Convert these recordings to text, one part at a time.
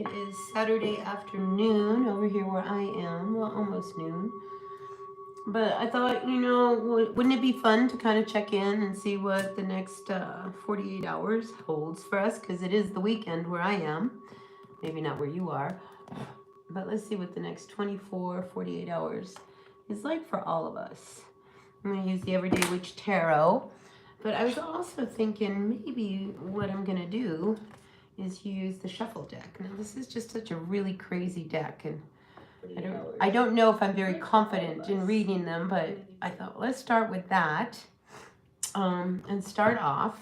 It is Saturday afternoon over here where I am. Well, almost noon. But I thought, wouldn't it be fun to kind of check in and see what the next 48 hours holds for us? Because it is the weekend where I am. Maybe not where you are. But let's see what the next 24, 48 hours is like for all of us. I'm going to use the Everyday Witch Tarot. But I was also thinking maybe what I'm going to do is use the shuffle deck. Now this is just such a really crazy deck, and I don't know if I'm very confident in reading them, but I thought let's start with that and start off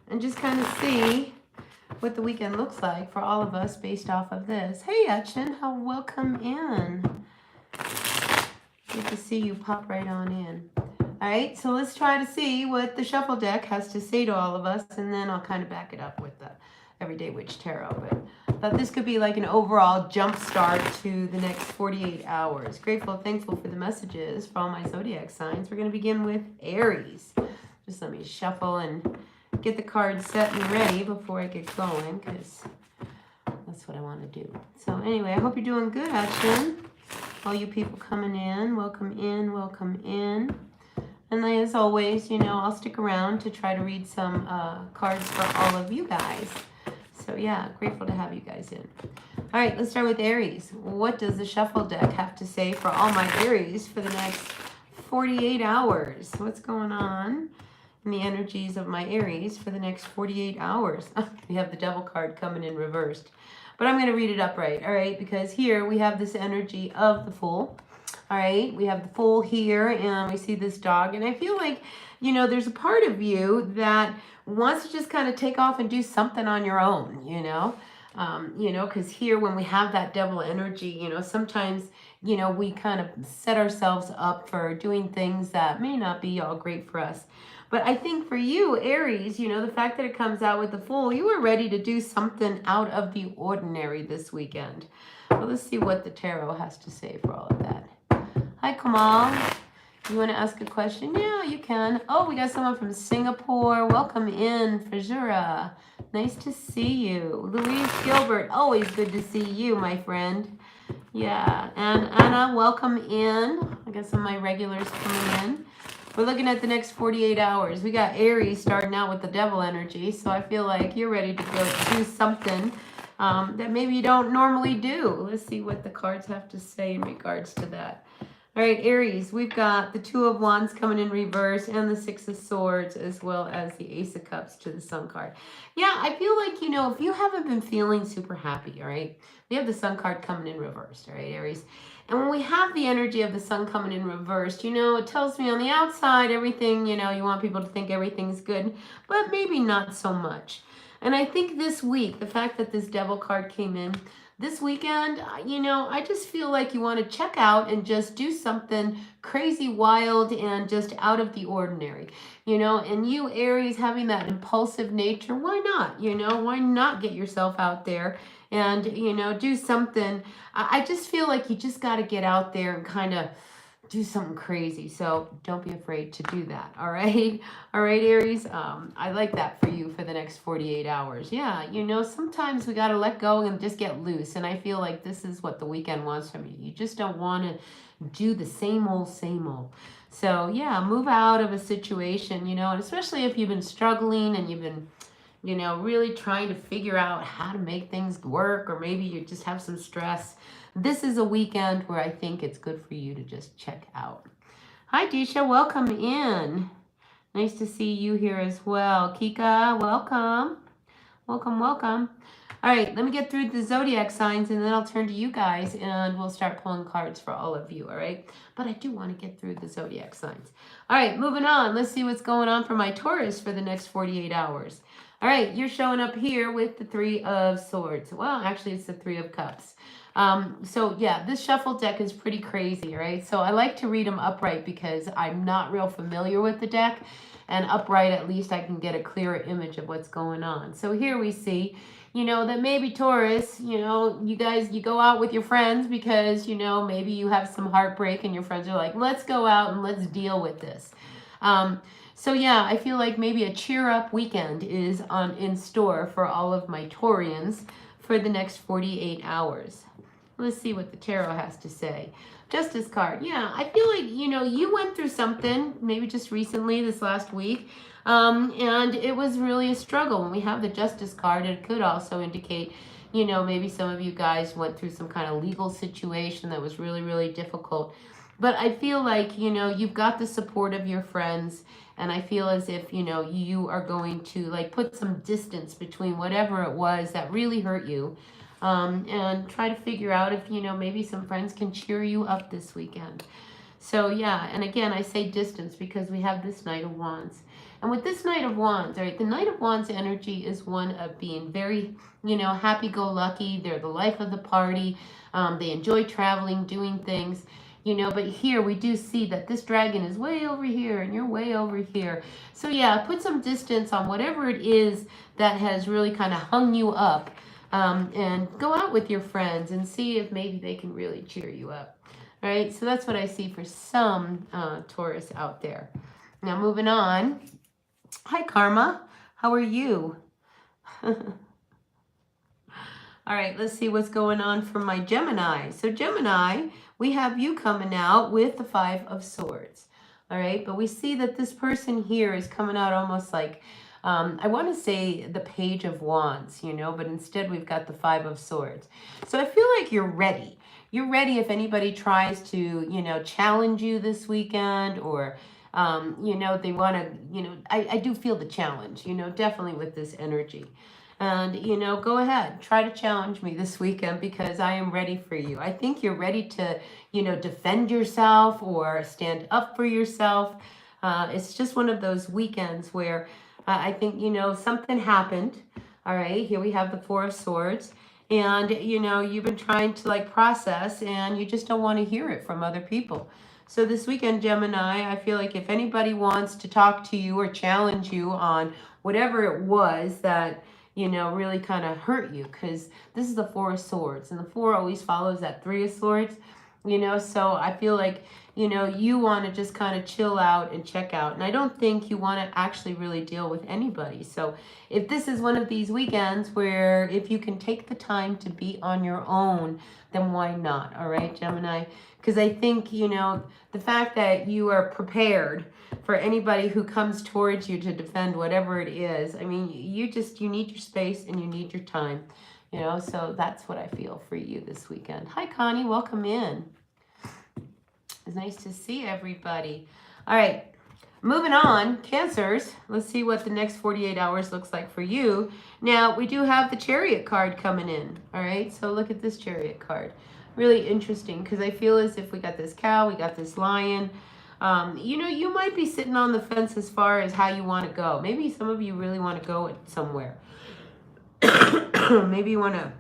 and just kind of see what the weekend looks like for all of us based off of this. Hey Etchen, welcome in. Good to see you pop right on in. All right, so let's try to see what the shuffle deck has to say to all of us, and then I'll kind of back it up with the Everyday Witch Tarot. But I thought this could be like an overall jump start to the next 48 hours. Grateful, thankful for the messages for all my Zodiac signs. We're going to begin with Aries. Just let me shuffle and get the cards set and ready before I get going, because that's what I want to do. So anyway, I hope you're doing good, Ashlyn. All you people coming in, welcome in, welcome in. And as always, I'll stick around to try to read some cards for all of you guys. So yeah, grateful to have you guys in. All right, let's start with Aries. What does the shuffle deck have to say for all my Aries for the next 48 hours? What's going on in the energies of my Aries for the next 48 hours? We have the Devil card coming in reversed. But I'm going to read it upright, all right? Because here we have this energy of the Fool. All right, we have the Fool here, and we see this dog. And I feel like, there's a part of you that wants to just kind of take off and do something on your own, because here when we have that devil energy, sometimes, we kind of set ourselves up for doing things that may not be all great for us. But I think for you, Aries, the fact that it comes out with the Fool, you are ready to do something out of the ordinary this weekend. Well, let's see what the tarot has to say for all of that. Hi, Kamal. You want to ask a question? Yeah, you can. Oh, we got someone from Singapore. Welcome in, Fajura. Nice to see you. Louise Gilbert, always good to see you, my friend. Yeah, and Anna, welcome in. I got some of my regulars coming in. We're looking at the next 48 hours. We got Aries starting out with the devil energy, so I feel like you're ready to go do something that maybe you don't normally do. Let's see what the cards have to say in regards to that. All right, Aries, we've got the Two of Wands coming in reverse and the Six of Swords, as well as the Ace of Cups to the Sun card. Yeah, I feel like, if you haven't been feeling super happy, all right, we have the Sun card coming in reverse, all right, Aries. And when we have the energy of the Sun coming in reversed, it tells me on the outside, everything, you want people to think everything's good, but maybe not so much. And I think this week, the fact that this Devil card came in, this weekend, I just feel like you want to check out and just do something crazy, wild, and just out of the ordinary, and you, Aries, having that impulsive nature, why not, why not get yourself out there and, do something. I just feel like you just got to get out there and kind of do something crazy. So don't be afraid to do that. All right. All right, Aries. I like that for you for the next 48 hours. Yeah. Sometimes we got to let go and just get loose. And I feel like this is what the weekend wants from you. You just don't want to do the same old, same old. So yeah, move out of a situation, and especially if you've been struggling and you've been, really trying to figure out how to make things work, or maybe you just have some stress. This is a weekend where I think it's good for you to just check out. Hi, Disha. Welcome in. Nice to see you here as well. Kika, welcome. Welcome, welcome. All right, let me get through the Zodiac signs, and then I'll turn to you guys, and we'll start pulling cards for all of you, all right? But I do want to get through the Zodiac signs. All right, moving on. Let's see what's going on for my Taurus for the next 48 hours. All right, you're showing up here with the Three of Swords. Well, actually, it's the Three of Cups. So yeah, this shuffle deck is pretty crazy, right? So I like to read them upright because I'm not real familiar with the deck, and upright, at least I can get a clearer image of what's going on. So here we see, that maybe Taurus, you guys, you go out with your friends because, maybe you have some heartbreak and your friends are like, let's go out and let's deal with this. So yeah, I feel like maybe a cheer up weekend is in store for all of my Taurians for the next 48 hours. Let's see what the tarot has to say. Justice card. Yeah, I feel like, you went through something maybe just recently this last week. And it was really a struggle. When we have the Justice card, it could also indicate, maybe some of you guys went through some kind of legal situation that was really, really difficult. But I feel like, you've got the support of your friends. And I feel as if, you are going to like put some distance between whatever it was that really hurt you. And try to figure out if, maybe some friends can cheer you up this weekend. So yeah, and again, I say distance because we have this Knight of Wands. And with this Knight of Wands, right, the Knight of Wands energy is one of being very, happy-go-lucky. They're the life of the party. They enjoy traveling, doing things, but here we do see that this dragon is way over here and you're way over here. So yeah, put some distance on whatever it is that has really kind of hung you up. And go out with your friends and see if maybe they can really cheer you up. All right, so that's what I see for some Taurus out there. Now moving on. Hi, Karma. How are you? All right, let's see what's going on for my Gemini. So Gemini, we have you coming out with the Five of Swords. All right, but we see that this person here is coming out almost like, I want to say the Page of Wands, but instead we've got the Five of Swords. So I feel like you're ready. You're ready if anybody tries to, challenge you this weekend or, they want to, I do feel the challenge, definitely with this energy. And, go ahead, try to challenge me this weekend because I am ready for you. I think you're ready to, defend yourself or stand up for yourself. It's just one of those weekends where I think, something happened. All right, here we have the Four of Swords. And, you've been trying to like process and you just don't want to hear it from other people. So this weekend, Gemini, I feel like if anybody wants to talk to you or challenge you on whatever it was that, really kind of hurt you, because this is the Four of Swords and the four always follows that Three of Swords, so I feel like, you want to just kind of chill out and check out. And I don't think you want to actually really deal with anybody. So if this is one of these weekends where if you can take the time to be on your own, then why not? All right, Gemini? Because I think, the fact that you are prepared for anybody who comes towards you to defend whatever it is, I mean, you need your space and you need your time, so that's what I feel for you this weekend. Hi, Connie. Welcome in. It's nice to see everybody. All right, moving on. Cancers. Let's see what the next 48 hours looks like for you. Now, we do have the Chariot card coming in. All right, so look at this Chariot card. Really interesting because I feel as if we got this cow, we got this lion. You might be sitting on the fence as far as how you want to go. Maybe some of you really want to go somewhere. Maybe you want to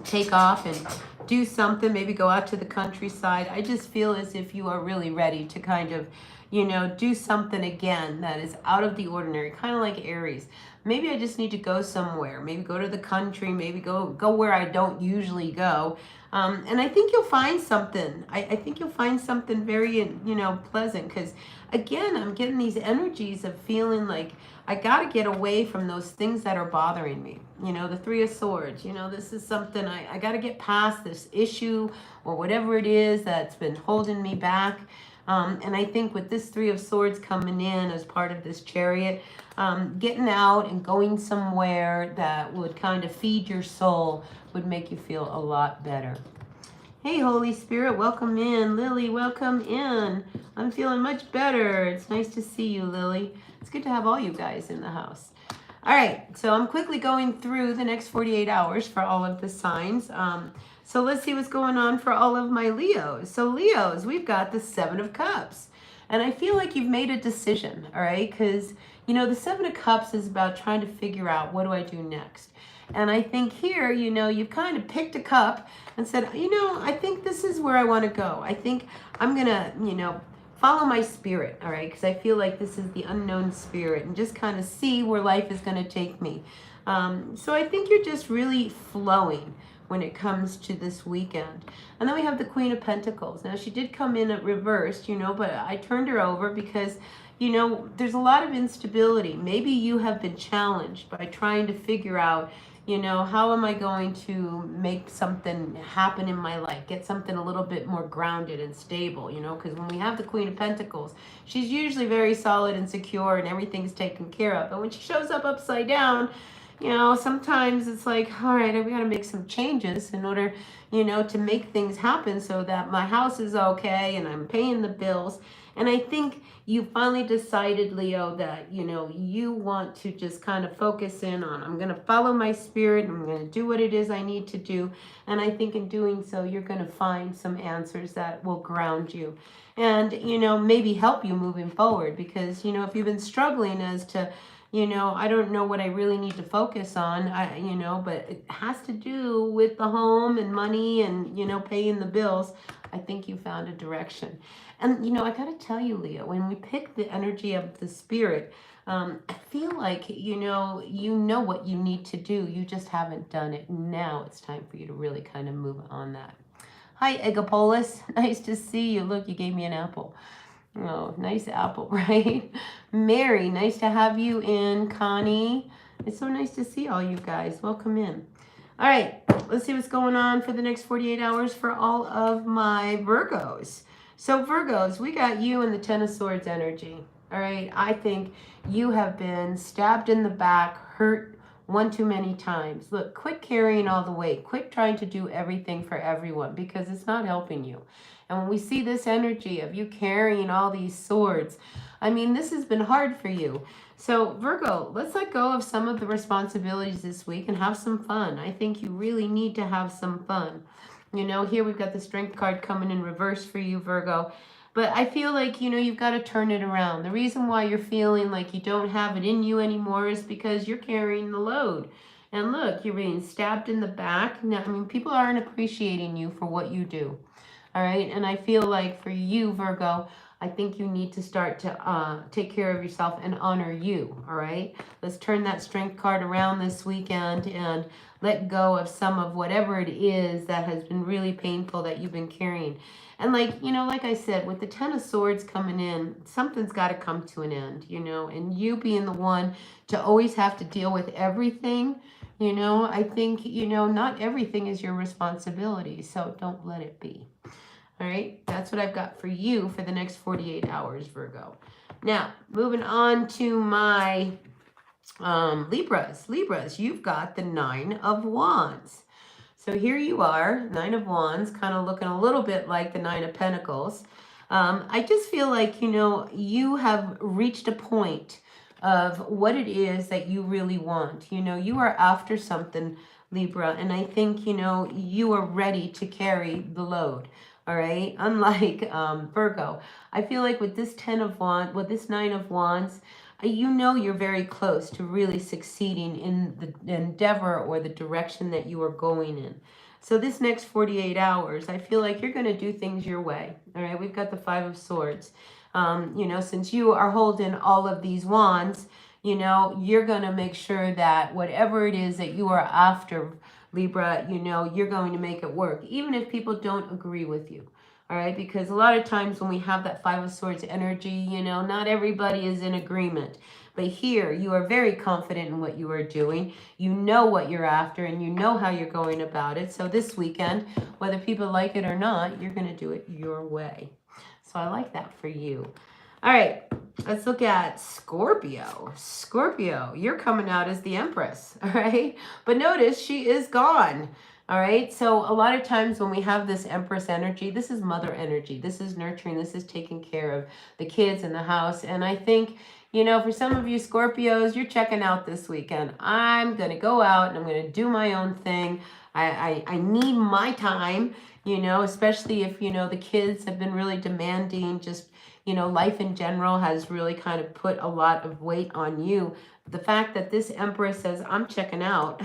take off and do something, maybe go out to the countryside. I just feel as if you are really ready to kind of, do something again that is out of the ordinary, kind of like Aries. Maybe I just need to go somewhere, maybe go to the country, maybe go where I don't usually go. And I think you'll find something. I think you'll find something very, pleasant because, again, I'm getting these energies of feeling like I got to get away from those things that are bothering me. The Three of Swords, this is something I got to get past this issue or whatever it is that's been holding me back. And I think with this Three of Swords coming in as part of this Chariot, getting out and going somewhere that would kind of feed your soul would make you feel a lot better. Hey, Holy Spirit, welcome in. Lily, welcome in. I'm feeling much better. It's nice to see you, Lily. It's good to have all you guys in the house. All right, so I'm quickly going through the next 48 hours for all of the signs. So let's see what's going on for all of my Leos. So Leos, we've got the Seven of Cups. And I feel like you've made a decision, all right? Because, the Seven of Cups is about trying to figure out, what do I do next? And I think here, you've kind of picked a cup and said, I think this is where I want to go. I think I'm going to, follow my spirit, all right? Because I feel like this is the unknown spirit and just kind of see where life is going to take me. So I think you're just really flowing when it comes to this weekend. And then we have the Queen of Pentacles. Now, she did come in reversed, but I turned her over because, you know, there's a lot of instability. Maybe you have been challenged by trying to figure out, you know, how am I going to make something happen in my life, get something a little bit more grounded and stable, you know, because when we have the Queen of Pentacles, she's usually very solid and secure and everything's taken care of. But when she shows up upside down, you know, sometimes it's like, all right, we got to make some changes in order, you know, to make things happen so that my house is okay and I'm paying the bills. And I think you finally decided, Leo, that, you know, you want to just kind of focus in on, I'm going to follow my spirit. I'm going to do what it is I need to do. And I think in doing so, you're going to find some answers that will ground you and, you know, maybe help you moving forward. Because, you know, if you've been struggling as to, you know, I don't know what I really need to focus on, you know, but it has to do with the home and money and, you know, paying the bills. I think you found a direction. And, you know, I got to tell you, Leo, when we pick the energy of the spirit, I feel like, you know what you need to do. You just haven't done it. Now it's time for you to really kind of move on that. Hi, Egopolis. Nice to see you. Look, you gave me an apple. Oh, nice apple, right? Mary, nice to have you in. Connie, it's so nice to see all you guys. Welcome in. All right, let's see what's going on for the next 48 hours for all of my Virgos. So Virgos, we got you in the Ten of Swords energy. All right, I think you have been stabbed in the back, hurt one too many times. Look, quit carrying all the weight. Quit trying to do everything for everyone because it's not helping you. And when we see this energy of you carrying all these swords, I mean, this has been hard for you. So Virgo, let's let go of some of the responsibilities this week and have some fun. I think you really need to have some fun. You know, here we've got the Strength card coming in reverse for you, Virgo. But I feel like, you know, you've got to turn it around. The reason why you're feeling like you don't have it in you anymore is because you're carrying the load. And look, you're being stabbed in the back. Now, I mean, people aren't appreciating you for what you do. All right. And I feel like for you, Virgo, I think you need to start to take care of yourself and honor you. All right. Let's turn that Strength card around this weekend and let go of some of whatever it is that has been really painful that you've been carrying. And like, you know, like I said, with the Ten of Swords coming in, something's got to come to an end, you know, and you being the one to always have to deal with everything, you know, I think, you know, not everything is your responsibility. So don't let it be. All right, that's what I've got for you for the next 48 hours, Virgo. Now, moving on to my Libras. Libras, you've got the Nine of Wands. So here you are, Nine of Wands, kind of looking a little bit like the Nine of Pentacles. I just feel like, you know, you have reached a point of what it is that you really want. You know, you are after something, Libra, and I think, you know, you are ready to carry the load. All right, unlike Virgo, I feel like with this Ten of Wands, with this Nine of Wands, you know you're very close to really succeeding in the endeavor or the direction that you are going in. So this next 48 hours, I feel like you're going to do things your way. All right, we've got the Five of Swords. You know, since you are holding all of these wands, you know, you're going to make sure that whatever it is that you are after, Libra, you know, you're going to make it work, even if people don't agree with you. All right, because a lot of times when we have that Five of Swords energy, you know, not everybody is in agreement. But here, you are very confident in what you are doing. You know what you're after, and you know how you're going about it. So this weekend, whether people like it or not, you're going to do it your way. So I like that for you. All right, let's look at Scorpio. Scorpio, you're coming out as the Empress, all right? But notice she is gone. All right, so a lot of times when we have this Empress energy, this is mother energy. This is nurturing. This is taking care of the kids in the house. And I think, you know, for some of you Scorpios, you're checking out this weekend. I'm going to go out and I'm going to do my own thing. I need my time, you know, especially if, you know, the kids have been really demanding. Just, you know, life in general has really kind of put a lot of weight on you. The fact that this Empress says, I'm checking out,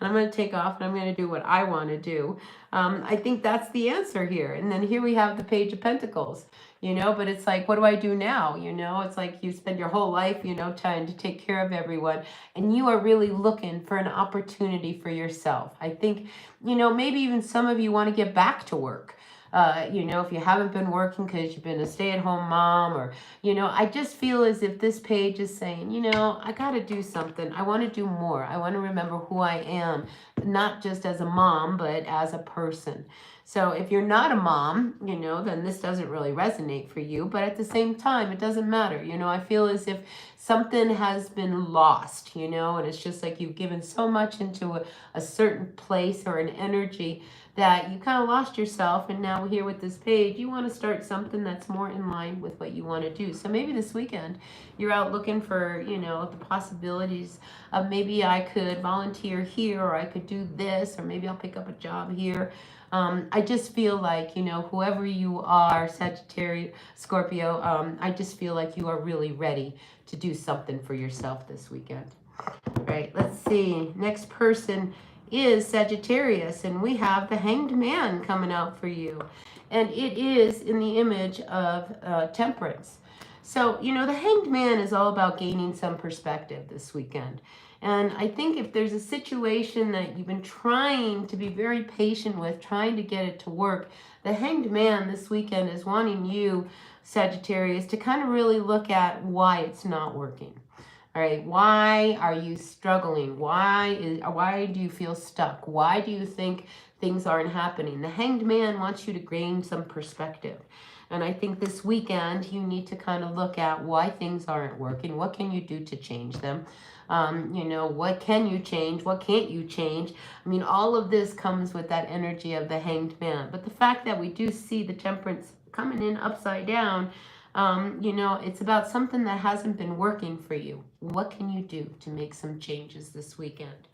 I'm going to take off and I'm going to do what I want to do. I think that's the answer here. And then here we have the Page of Pentacles, you know, but it's like, what do I do now? You know, it's like you spend your whole life, you know, trying to take care of everyone. And you are really looking for an opportunity for yourself. I think, you know, maybe even some of you want to get back to work. You know, if you haven't been working because you've been a stay-at-home mom, or, you know, I just feel as if this page is saying, you know, I got to do something. I want to do more. I want to remember who I am, not just as a mom, but as a person. So if you're not a mom, you know, then this doesn't really resonate for you. But at the same time, it doesn't matter. You know, I feel as if something has been lost, you know, and it's just like you've given so much into a certain place or an energy that you kind of lost yourself. And now here with this page, you want to start something that's more in line with what you want to do. So maybe this weekend you're out looking for, you know, the possibilities of maybe I could volunteer here, or I could do this, or maybe I'll pick up a job here. I just feel like, you know, whoever you are, Sagittarius, Scorpio, I just feel like you are really ready to do something for yourself this weekend. All right, let's see. Next person is Sagittarius, and we have the Hanged Man coming out for you. And it is in the image of temperance. So, you know, the Hanged Man is all about gaining some perspective this weekend. And I think if there's a situation that you've been trying to be very patient with, trying to get it to work, the Hanged Man this weekend is wanting you, Sagittarius, to kind of really look at why it's not working. All right, why are you struggling? Why do you feel stuck? Why do you think things aren't happening? The Hanged Man wants you to gain some perspective. And I think this weekend you need to kind of look at why things aren't working. What can you do to change them? You know, what can you change? What can't you change? I mean, all of this comes with that energy of the Hanged Man. But the fact that we do see the Temperance coming in upside down, you know, it's about something that hasn't been working for you. What can you do to make some changes this weekend?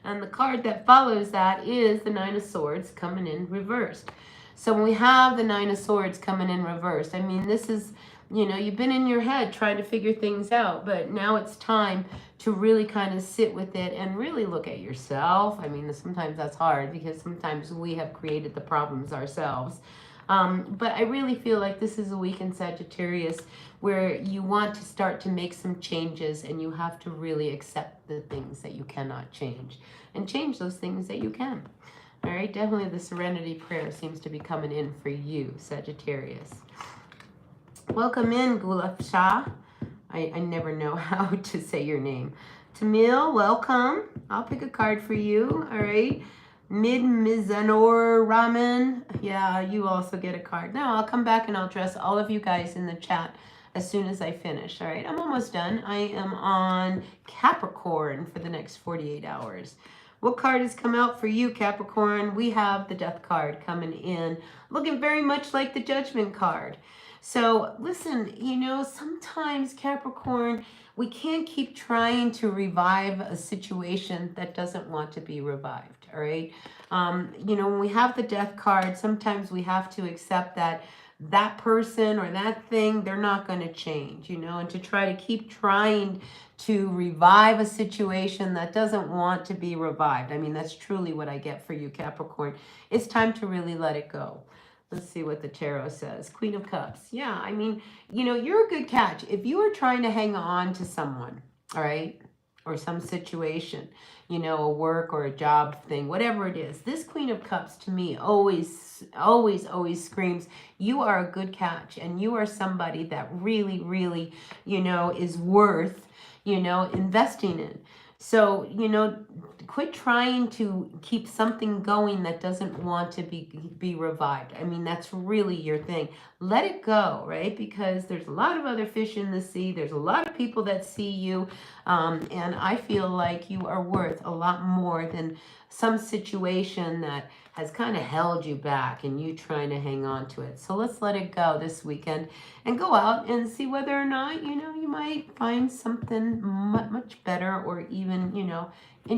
And the card that follows that is the Nine of Swords coming in reversed. So when we have the Nine of Swords coming in reversed, I mean, this is, you know, you've been in your head trying to figure things out, but now it's time to really kind of sit with it and really look at yourself. I mean, sometimes that's hard because sometimes we have created the problems ourselves. But I really feel like this is a week in Sagittarius where you want to start to make some changes, and you have to really accept the things that you cannot change and change those things that you can. All right, definitely the Serenity Prayer seems to be coming in for you, Sagittarius. Welcome in, Gulaf Shah. I never know how to say your name. Tamil, welcome. I'll pick a card for you, all right. Mizanor Raman. Yeah, you also get a card. Now I'll come back and I'll address all of you guys in the chat as soon as I finish. All right, I'm almost done. I am on Capricorn for the next 48 hours. What card has come out for you, Capricorn? We have the Death card coming in, looking very much like the Judgment card. So listen, you know, sometimes Capricorn, we can't keep trying to revive a situation that doesn't want to be revived, all right? You know, when we have the Death card, sometimes we have to accept that that person or that thing, they're not going to change, you know, and to try to keep trying to revive a situation that doesn't want to be revived. I mean, that's truly what I get for you, Capricorn. It's time to really let it go. Let's see what the tarot says. Queen of Cups. Yeah, I mean, you know, you're a good catch. If you are trying to hang on to someone, all right, or some situation, you know, a work or a job thing, whatever it is, this Queen of Cups to me always screams, you are a good catch, and you are somebody that really, really, you know, is worth, you know, investing in. So, you know, quit trying to keep something going that doesn't want to be revived. I mean, that's really your thing. Let it go, right? Because there's a lot of other fish in the sea. There's a lot of people that see you. And I feel like you are worth a lot more than some situation that has kind of held you back and you trying to hang on to it. So let's let it go this weekend and go out and see whether or not, you know, you might find something much better, or even, you know,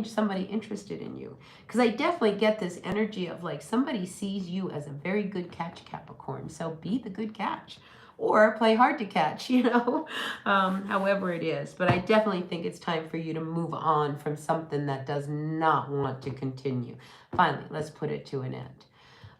somebody interested in you. Because I definitely get this energy of like somebody sees you as a very good catch, Capricorn. So be the good catch, or play hard to catch, you know, however it is. But I definitely think it's time for you to move on from something that does not want to continue. Finally, let's put it to an end.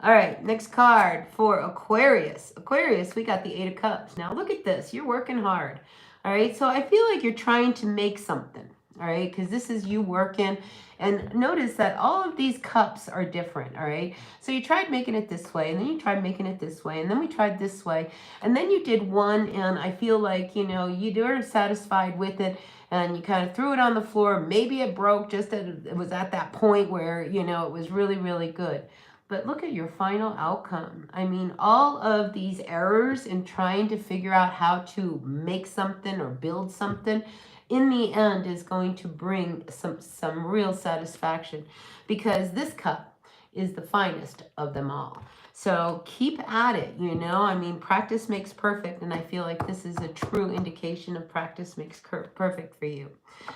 All right, next card for Aquarius. Aquarius, we got the Eight of Cups. Now look at this. You're working hard. All right, so I feel like you're trying to make something. All right, because this is you working, And notice that all of these cups are different, all right? So you tried making it this way, and then you tried making it this way, and then we tried this way, and then you did one, and I feel like, you know, you were satisfied with it, and you kind of threw it on the floor. Maybe it broke just as it was at that point where, you know, it was really, really good. But look at your final outcome. I mean, all of these errors in trying to figure out how to make something or build something, in the end is going to bring some real satisfaction, because this cup is the finest of them all. So keep at it, you know. I mean, practice makes perfect, and I feel like this is a true indication of practice makes perfect for you.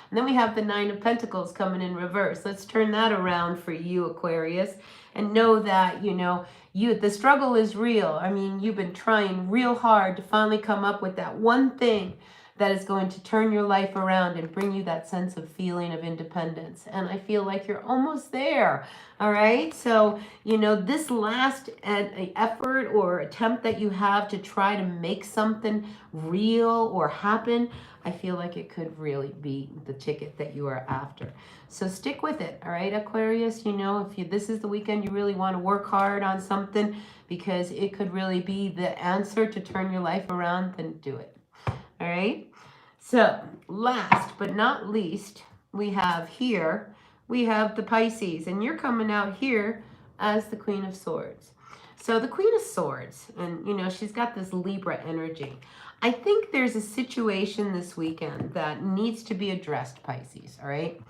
And then we have the Nine of Pentacles coming in reverse. Let's turn that around for you, Aquarius, and know that, you know, the struggle is real. I mean, you've been trying real hard to finally come up with that one thing that is going to turn your life around and bring you that sense of feeling of independence. And I feel like you're almost there. All right. So, you know, this last effort or attempt that you have to try to make something real or happen, I feel like it could really be the ticket that you are after. So stick with it. All right, Aquarius, you know, if this is the weekend you really want to work hard on something because it could really be the answer to turn your life around, then do it. All right. So last but not least, we have the Pisces, and you're coming out here as the Queen of Swords. So the Queen of Swords, and you know, she's got this Libra energy. I think there's a situation this weekend that needs to be addressed, Pisces, all right?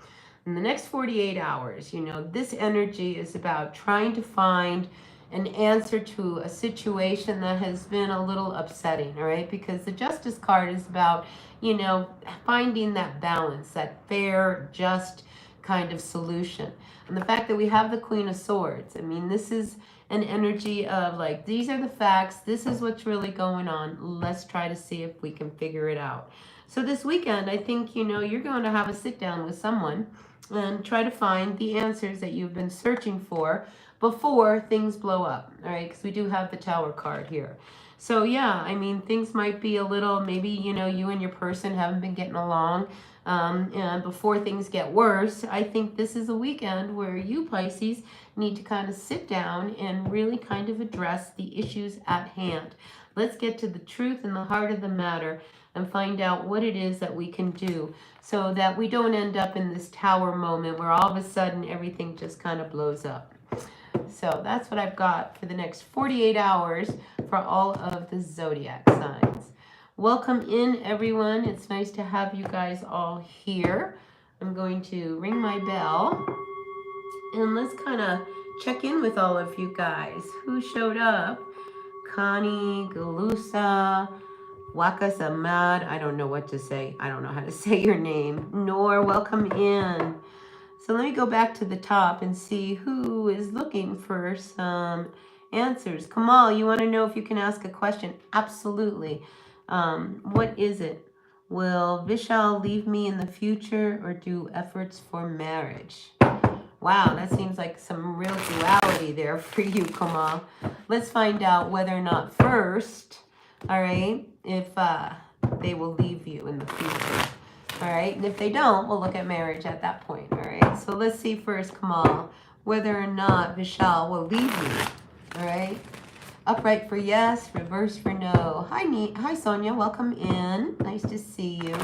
In the next 48 hours, you know, this energy is about trying to find an answer to a situation that has been a little upsetting, all right? Because the Justice card is about, you know, finding that balance, that fair, just kind of solution. And the fact that we have the Queen of Swords, I mean, this is an energy of like, these are the facts, this is what's really going on, let's try to see if we can figure it out. So this weekend, I think, you know, you're going to have a sit down with someone and try to find the answers that you've been searching for before things blow up, all right? Because we do have the Tower card here. So yeah, I mean, things might be a little, maybe, you know, you and your person haven't been getting along, and before things get worse, I think this is a weekend where you, Pisces, need to kind of sit down and really kind of address the issues at hand. Let's get to the truth and the heart of the matter and find out what it is that we can do so that we don't end up in this tower moment where all of a sudden everything just kind of blows up. So that's what I've got for the next 48 hours for all of the Zodiac signs. Welcome in, everyone. It's nice to have you guys all here. I'm going to ring my bell and let's kind of check in with all of you guys. Who showed up? Connie, Galusa, Waka Samad. I don't know what to say. I don't know how to say your name. Nor, welcome in. So let me go back to the top and see who is looking for some answers. Kamal, you want to know if you can ask a question? Absolutely. What is it? Will Vishal leave me in the future or do efforts for marriage? Wow, that seems like some real duality there for you, Kamal. Let's find out whether or not first, all right, if they will leave you in the future. All right, and if they don't, we'll look at marriage at that point. All right, so let's see first, Kamal, whether or not Vishal will leave you. All right, upright for yes, reverse for no. Hi, Sonia, welcome in. Nice to see you.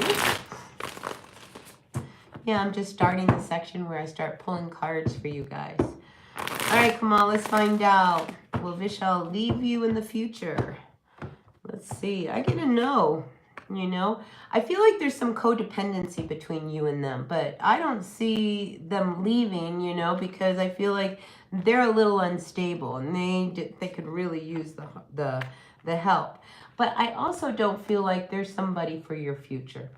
Yeah, I'm just starting the section where I start pulling cards for you guys. All right, Kamal, let's find out. Will Vishal leave you in the future? Let's see. I get a no. You know, I feel like there's some codependency between you and them, but I don't see them leaving, you know, because I feel like they're a little unstable and they could really use the help. But I also don't feel like there's somebody for your future.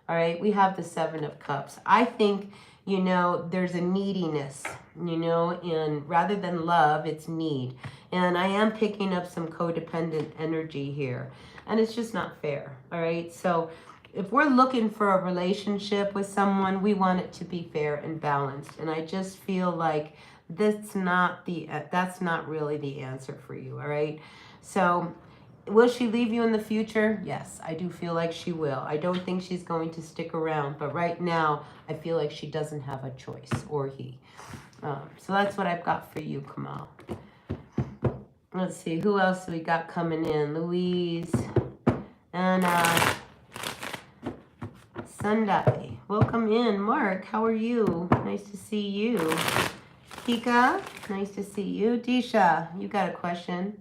All right, we have the Seven of Cups. I think, you know, there's a neediness, you know, and rather than love, it's need. And I am picking up some codependent energy here. And it's just not fair, all right? So if we're looking for a relationship with someone, we want it to be fair and balanced. And I just feel like that's not really the answer for you, all right? So Will she leave you in the future? Yes, I do feel like she will. I don't think she's going to stick around, but right now I feel like she doesn't have a choice, or he. So that's what I've got for you, Kamal. Let's see, who else do we got coming in? Louise, Anna, Sunday. Welcome in. Mark, how are you? Nice to see you. Kika, nice to see you. Disha, you got a question.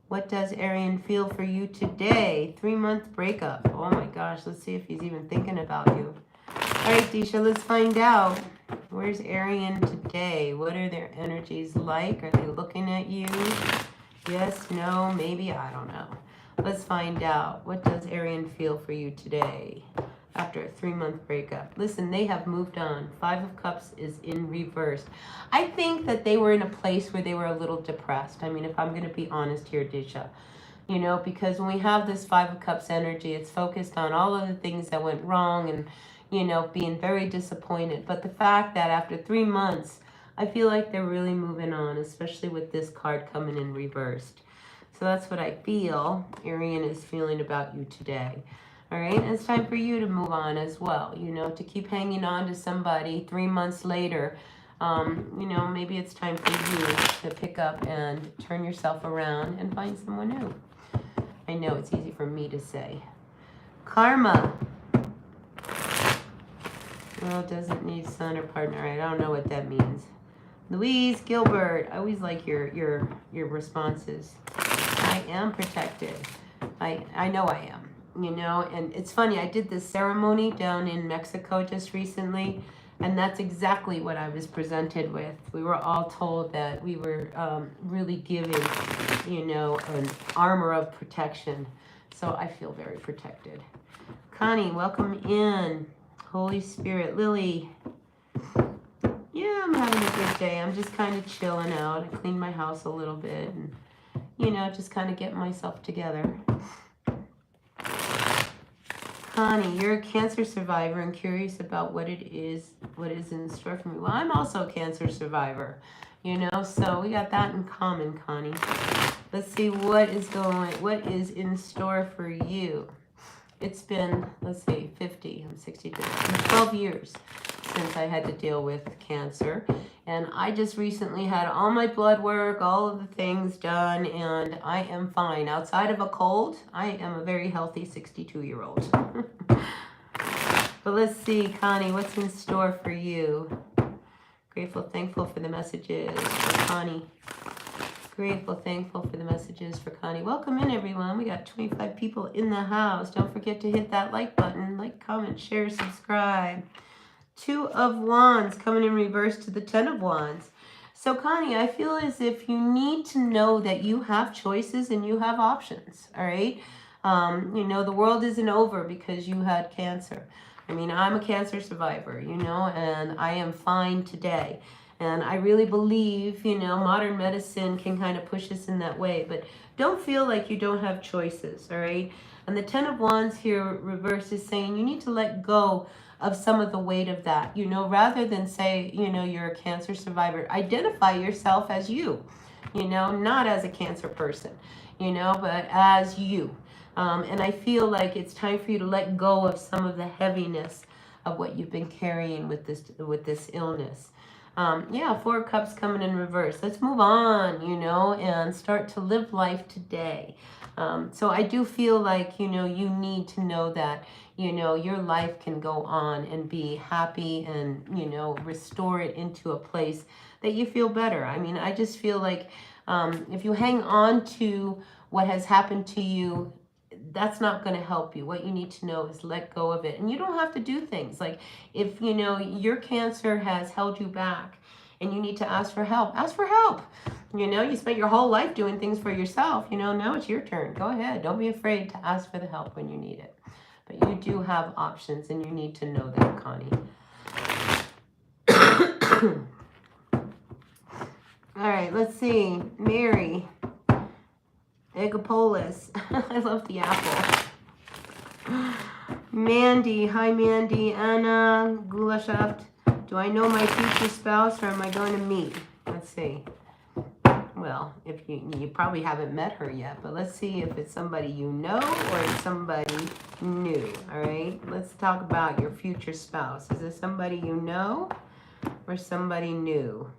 What does Arian feel for you today? 3-month breakup. Oh my gosh, let's see if he's even thinking about you. All right, Disha, let's find out. Where's Arian today? What are their energies like? Are they looking at you? Yes, no, maybe, I don't know. Let's find out. What does Arian feel for you today after a 3-month breakup? Listen, they have moved on. 5 of Cups is in reverse. I think that they were in a place where they were a little depressed. I mean, if I'm going to be honest here, Disha, you know, because when we have this 5 of Cups energy, it's focused on all of the things that went wrong and, you know, being very disappointed. But the fact that after 3 months, I feel like they're really moving on, especially with this card coming in reversed. So that's what I feel Arian is feeling about you today. All right, and it's time for you to move on as well, you know, to keep hanging on to somebody 3 months later. You know, maybe it's time for you to pick up and turn yourself around and find someone new. I know it's easy for me to say. Karma. Girl doesn't need son or partner. I don't know what that means. Louise Gilbert. I always like your responses. I am protected. I know I am. You know, and it's funny, I did this ceremony down in Mexico just recently, and that's exactly what I was presented with. We were all told that we were really given, you know, an armor of protection. So I feel very protected. Connie, welcome in. Holy Spirit. Lily. Yeah, I'm having a good day. I'm just kind of chilling out. I cleaned my house a little bit and, you know, just kind of getting myself together. Connie, you're a cancer survivor and curious about what is in store for me. Well, I'm also a cancer survivor, you know, so we got that in common, Connie. Let's see what is in store for you. It's been, let's see, 50, I'm 62, 12 years since I had to deal with cancer. And I just recently had all my blood work, all of the things done, and I am fine. Outside of a cold, I am a very healthy 62-year-old. But let's see, Connie, what's in store for you? Grateful, thankful for the messages for Connie. Grateful, thankful for the messages for Connie. Welcome in, everyone. We got 25 people in the house. Don't forget to hit that like button. Like, comment, share, subscribe. 2 of Wands coming in reverse to the 10 of Wands. So, Connie, I feel as if you need to know that you have choices and you have options, all right? You know, the world isn't over because you had cancer. I mean, I'm a cancer survivor, you know, and I am fine today. And I really believe, you know, modern medicine can kind of push us in that way. But don't feel like you don't have choices, all right? And the 10 of Wands here reverse is saying you need to let go of some of the weight of that, you know, rather than say, you know, you're a cancer survivor. Identify yourself as you know, not as a cancer person, you know, but as you. And I feel like it's time for you to let go of some of the heaviness of what you've been carrying with this illness. Yeah, 4 of Cups coming in reverse. Let's move on, you know, and start to live life today. So I do feel like, you know, you need to know that, you know, your life can go on and be happy and, you know, restore it into a place that you feel better. I mean, I just feel like if you hang on to what has happened to you, that's not going to help you. What you need to know is let go of it. And you don't have to do things. Like if, you know, your cancer has held you back and you need to ask for help, ask for help. You know, you spent your whole life doing things for yourself. You know, now it's your turn. Go ahead. Don't be afraid to ask for the help when you need it. But you do have options and you need to know that, Connie. All right, let's see. Mary. Egopolis. I love the apple. Mandy. Hi, Mandy. Anna Gulashaft. Do I know my future spouse or am I going to meet? Let's see. well, if you probably haven't met her yet, but let's see if it's somebody you know or it's somebody new. All right, let's talk about your future spouse. Is it somebody you know or somebody new?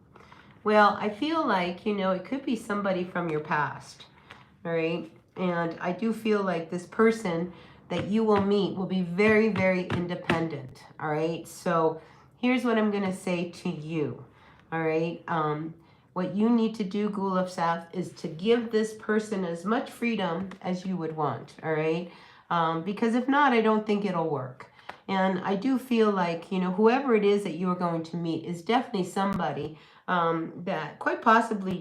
Well, I feel like, it could be somebody from your past. All right, and I do feel like this person that you will meet will be very, very independent. All right, so here's what I'm going to say to you. All right, what you need to do, Ghoul of Sath, is to give this person as much freedom as you would want. All right, because if not, I don't think it'll work. And I do feel like, whoever it is that you are going to meet is definitely somebody that quite possibly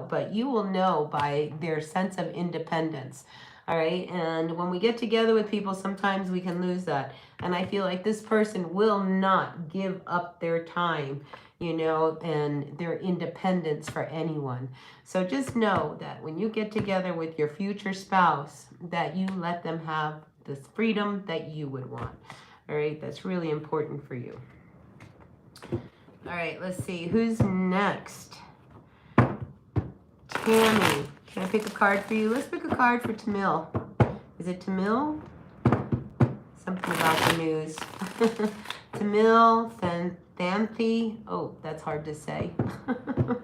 but you will know by their sense of independence. All right. And when we get together with people, sometimes we can lose that. And I feel like this person will not give up their time, and their independence for anyone. So just know that when you get together with your future spouse, that you let them have this freedom that you would want. All right. That's really important for you. All right, let's see. Who's next? Tammy. Can I pick a card for you? Let's pick a card for Tamil. Is it Tamil? Something about the news. Tamil, Thanthi. Oh, that's hard to say. But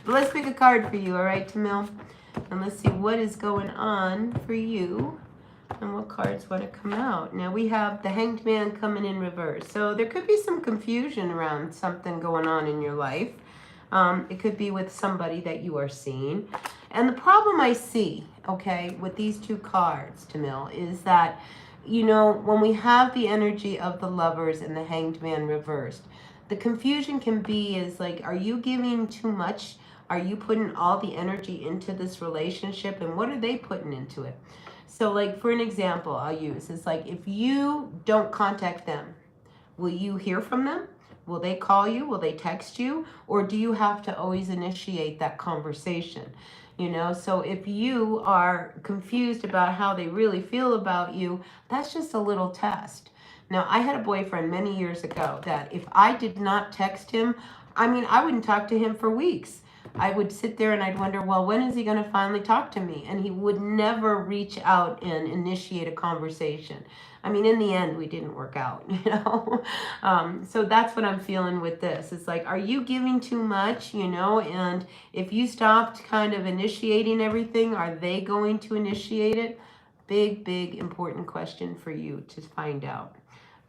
let's pick a card for you, all right, Tamil? And let's see what is going on for you. And what cards want to come out? Now we have the Hanged Man coming in reverse. So there could be some confusion around something going on in your life. It could be with somebody that you are seeing. And the problem I see, okay, with these two cards, Tamil, is that, when we have the energy of the Lovers and the Hanged Man reversed, the confusion can be is like, are you giving too much? Are you putting all the energy into this relationship? And what are they putting into it? So like, for an example, I'll use, it's like, if you don't contact them, will you hear from them? Will they call you? Will they text you? Or do you have to always initiate that conversation? So if you are confused about how they really feel about you, that's just a little test. Now, I had a boyfriend many years ago that if I did not text him, I wouldn't talk to him for weeks. I would sit there and I'd wonder, well, when is he going to finally talk to me? And he would never reach out and initiate a conversation. In the end, we didn't work out, So that's what I'm feeling with this. It's like, are you giving too much, And if you stopped kind of initiating everything, are they going to initiate it? Big, big, important question for you to find out.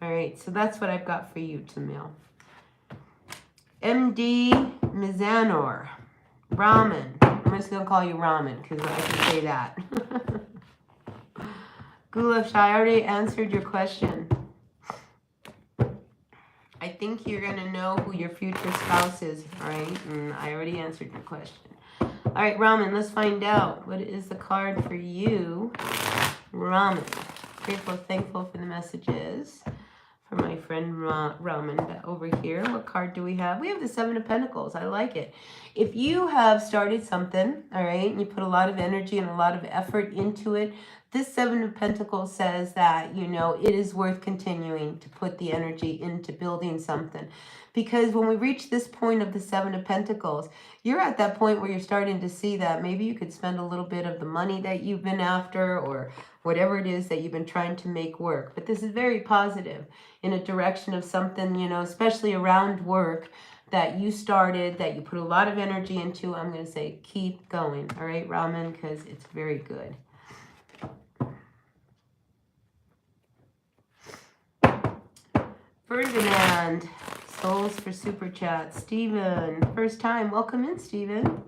All right, so that's what I've got for you, Tamil. MD Mizanor. Ramen. I'm just going to call you Ramen because I can say that. Gulaf, I already answered your question. I think you're going to know who your future spouse is, all right? And I already answered your question. All right, Ramen, let's find out. What is the card for you? Ramen. Grateful, thankful for the messages. For my friend Raman over here. What card do we have? We have the Seven of Pentacles. I like it. If you have started something, all right, and you put a lot of energy and a lot of effort into it, this Seven of Pentacles says that, it is worth continuing to put the energy into building something. Because when we reach this point of the Seven of Pentacles, you're at that point where you're starting to see that maybe you could spend a little bit of the money that you've been after or whatever it is that you've been trying to make work. But this is very positive in a direction of something, especially around work that you started, that you put a lot of energy into. I'm going to say keep going. All right, Raman, because it's very good. Ferdinand, souls for super chat. Stephen, first time. Welcome in, Stephen.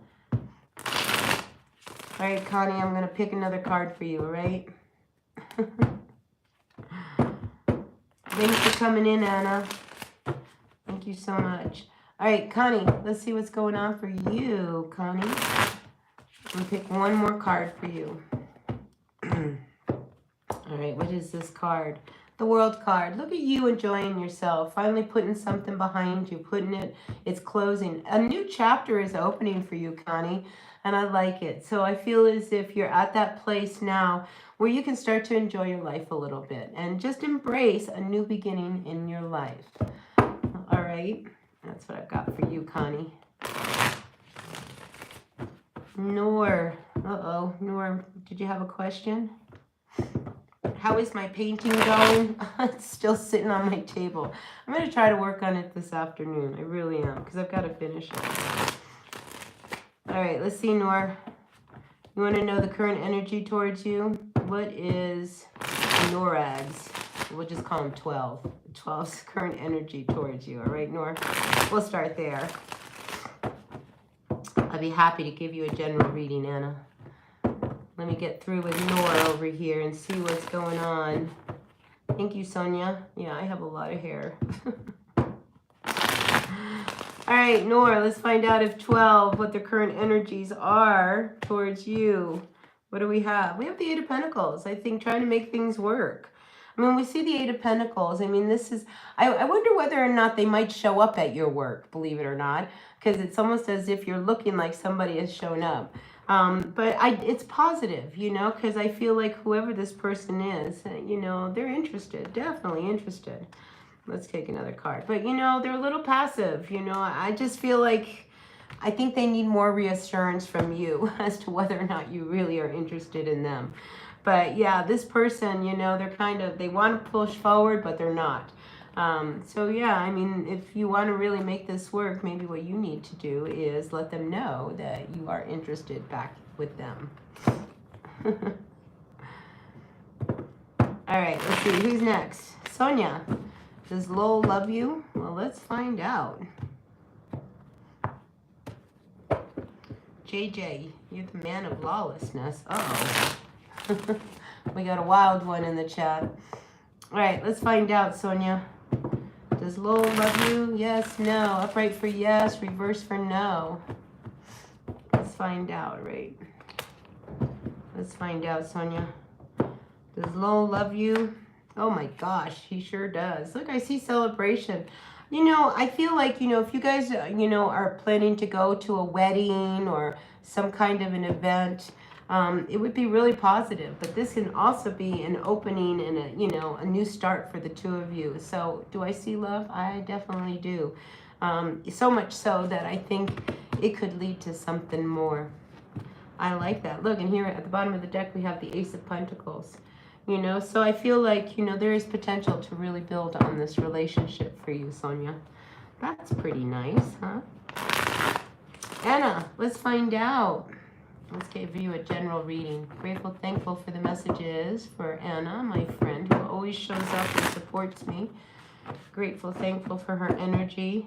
All right, Connie, I'm going to pick another card for you, all right? Thanks for coming in, Anna. Thank you so much. All right, Connie, let's see what's going on for you, Connie. I'm going to pick one more card for you. All right, what is this card? The World card. Look at you enjoying yourself, finally putting something behind you, it's closing. A new chapter is opening for you, Connie, and I like it. So I feel as if you're at that place now where you can start to enjoy your life a little bit and just embrace a new beginning in your life. All right, that's what I've got for you, Connie. Nor. Uh-oh. Nor, did you have a question? How is my painting going? It's still sitting on my table. I'm going to try to work on it this afternoon. I really am, because I've got to finish it. All right, let's see, Nor. You want to know the current energy towards you? What is NORAD's? We'll just call him 12. 12's current energy towards you. All right, Nor? We'll start there. I'd be happy to give you a general reading, Anna. Let me get through with Nor over here and see what's going on. Thank you, Sonia. Yeah, I have a lot of hair. All right, Nor, let's find out if 12, what their current energies are towards you. What do we have? We have the Eight of Pentacles. I think trying to make things work. I mean, we see the Eight of Pentacles. I mean, this is, I wonder whether or not they might show up at your work, believe it or not, because it's almost as if you're looking like somebody has shown up. But it's positive, you know, because I feel like whoever this person is, you know, they're interested, definitely interested. Let's take another card. But, you know, they're a little passive, you know. I just feel like, I think they need more reassurance from you as to whether or not you really are interested in them. But, yeah, this person, you know, they're kind of, they want to push forward, but they're not. So, yeah, I mean, if you want to really make this work, maybe what you need to do is let them know that you are interested back with them. All right, let's see. Who's next? Sonia. Does Lowell love you? Well, let's find out. JJ, you're the man of lawlessness. Uh-oh. We got a wild one in the chat. All right, let's find out, Sonia. Does Lowell love you? Yes, no. Upright for yes, reverse for no. Let's find out, right? Let's find out, Sonia. Does Lowell love you? Oh my gosh, he sure does. Look, I see celebration. You know, I feel like, you know, if you guys, you know, are planning to go to a wedding or some kind of an event, it would be really positive. But this can also be an opening and a, you know, a new start for the two of you. So do I see love? I definitely do. So much so that I think it could lead to something more. I like that. Look, and here at the bottom of the deck, we have the Ace of Pentacles. You know, so I feel like, you know, there is potential to really build on this relationship for you, Sonia. That's pretty nice, huh? Anna, let's find out. Let's give you a general reading. Grateful, thankful for the messages for Anna, my friend, who always shows up and supports me. Grateful, thankful for her energy.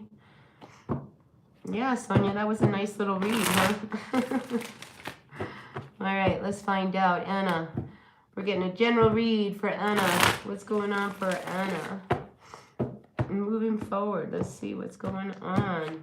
Yeah, Sonia, that was a nice little read, huh? All right, let's find out. Anna. We're getting a general read for Anna. What's going on for Anna? Moving forward, let's see what's going on.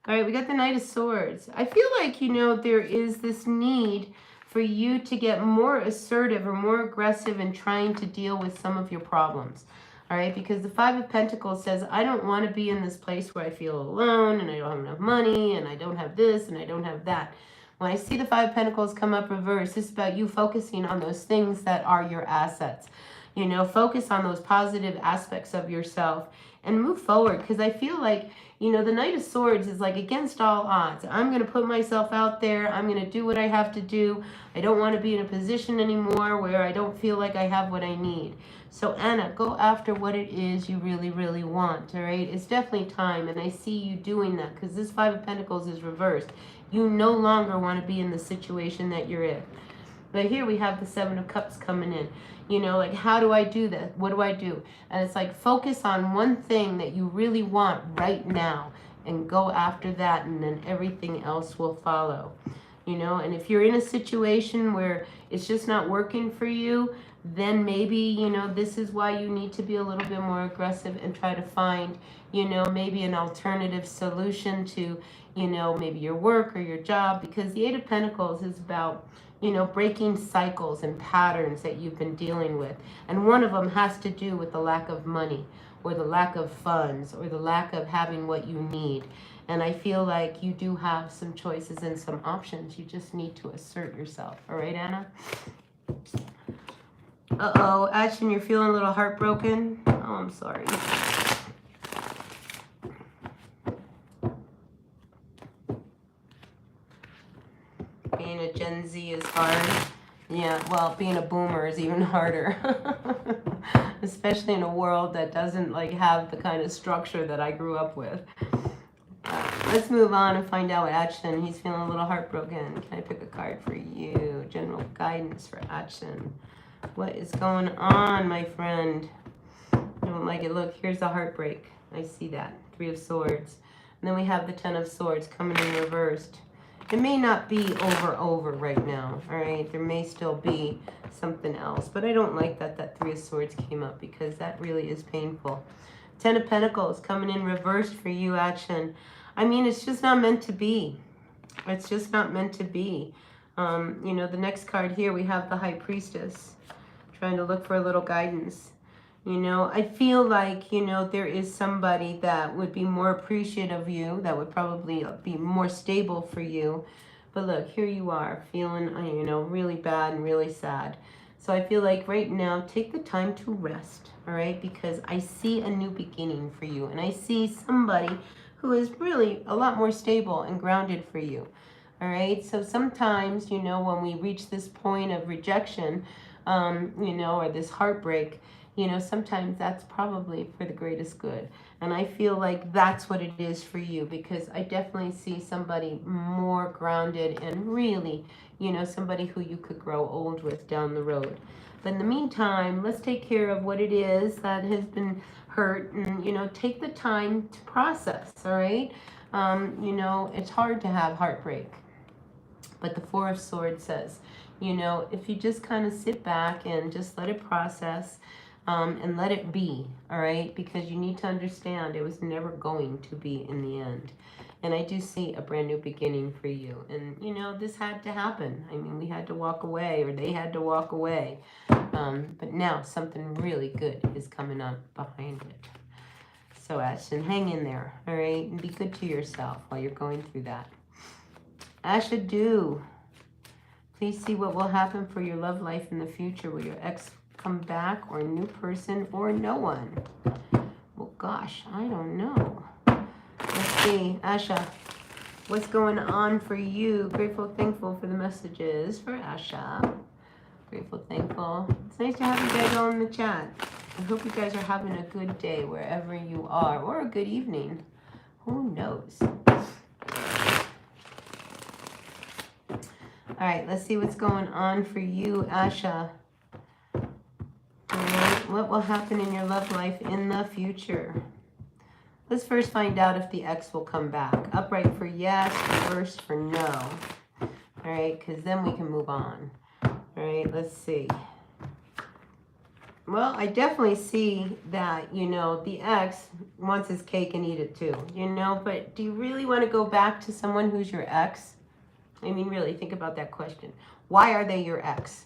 All right, we got the Knight of Swords. I feel like, you know, there is this need for you to get more assertive or more aggressive in trying to deal with some of your problems. All right, because the Five of Pentacles says, I don't want to be in this place where I feel alone and I don't have enough money and I don't have this and I don't have that. When I see the Five of Pentacles come up reverse, this is about you focusing on those things that are your assets. You know, focus on those positive aspects of yourself and move forward. Because I feel like, you know, the Knight of Swords is like against all odds. I'm going to put myself out there. I'm going to do what I have to do. I don't want to be in a position anymore where I don't feel like I have what I need. So Anna, go after what it is you really, really want, all right? It's definitely time, and I see you doing that because this Five of Pentacles is reversed. You no longer want to be in the situation that you're in. But here we have the Seven of Cups coming in. You know, like, how do I do that? What do I do? And it's like, focus on one thing that you really want right now and go after that, and then everything else will follow. You know, and if you're in a situation where it's just not working for you, then maybe, you know, this is why you need to be a little bit more aggressive and try to find, you know, maybe an alternative solution to, you know, maybe your work or your job, because the Eight of Pentacles is about, you know, breaking cycles and patterns that you've been dealing with. And one of them has to do with the lack of money or the lack of funds or the lack of having what you need. And I feel like you do have some choices and some options. You just need to assert yourself. All right, Anna? Uh-oh, Ashton, you're feeling a little heartbroken? Oh, I'm sorry. being a Gen Z is hard. Yeah, well, being a boomer is even harder. Especially in a world that doesn't like have the kind of structure that I grew up with. Let's move on and find out what action. He's feeling a little heartbroken. Can I pick a card for you? General guidance for action. What is going on, my friend? I don't like it. Look, here's the heartbreak. I see that. 3 of Swords. And then we have the 10 of Swords coming in reversed. It may not be over right now, all right? There may still be something else. But I don't like that 3 of Swords came up because that really is painful. 10 of Pentacles coming in reversed for you, action. I mean, it's just not meant to be. It's just not meant to be. You know, the next card here, we have the High Priestess trying to look for a little guidance. You know, I feel like, you know, there is somebody that would be more appreciative of you, that would probably be more stable for you. But look, here you are feeling, you know, really bad and really sad. So I feel like right now, take the time to rest, all right? Because I see a new beginning for you. And I see somebody who is really a lot more stable and grounded for you. All right. So sometimes, you know, when we reach this point of rejection, you know, or this heartbreak, you know, sometimes that's probably for the greatest good. And I feel like that's what it is for you, because I definitely see somebody more grounded and really, you know, somebody who you could grow old with down the road. But in the meantime, let's take care of what it is that has been hurt, and, you know, take the time to process, all right? You know, it's hard to have heartbreak. But the 4 of Swords says, you know, if you just kind of sit back and just let it process, and let it be, all right? Because you need to understand it was never going to be in the end. And I do see a brand new beginning for you. And, you know, this had to happen. I mean, we had to walk away, or they had to walk away. But now something really good is coming up behind it. So, Ashton, hang in there, all right? And be good to yourself while you're going through that. Asha, please see what will happen for your love life in the future. Will your ex come back, or a new person, or no one? Well, gosh, I don't know. Let's see, Asha, what's going on for you? Grateful, thankful for the messages for Asha. Grateful, thankful. It's nice to have you guys all in the chat. I hope you guys are having a good day wherever you are, or a good evening. Who knows? All right, let's see what's going on for you, Asha. What will happen in your love life in the future? Let's first find out if the ex will come back. Upright for yes, reversed for no. All right, because then we can move on. All right, let's see. Well, I definitely see that, you know, the ex wants his cake and eat it too, you know, but do you really want to go back to someone who's your ex? I mean, really, think about that question. Why are they your ex?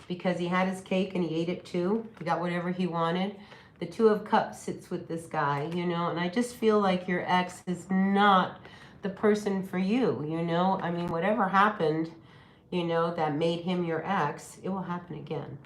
Because he had his cake and he ate it too. He got whatever he wanted. The 2 of Cups sits with this guy, you know, and I just feel like your ex is not the person for you, you know. I mean, whatever happened, you know, that made him your ex, it will happen again.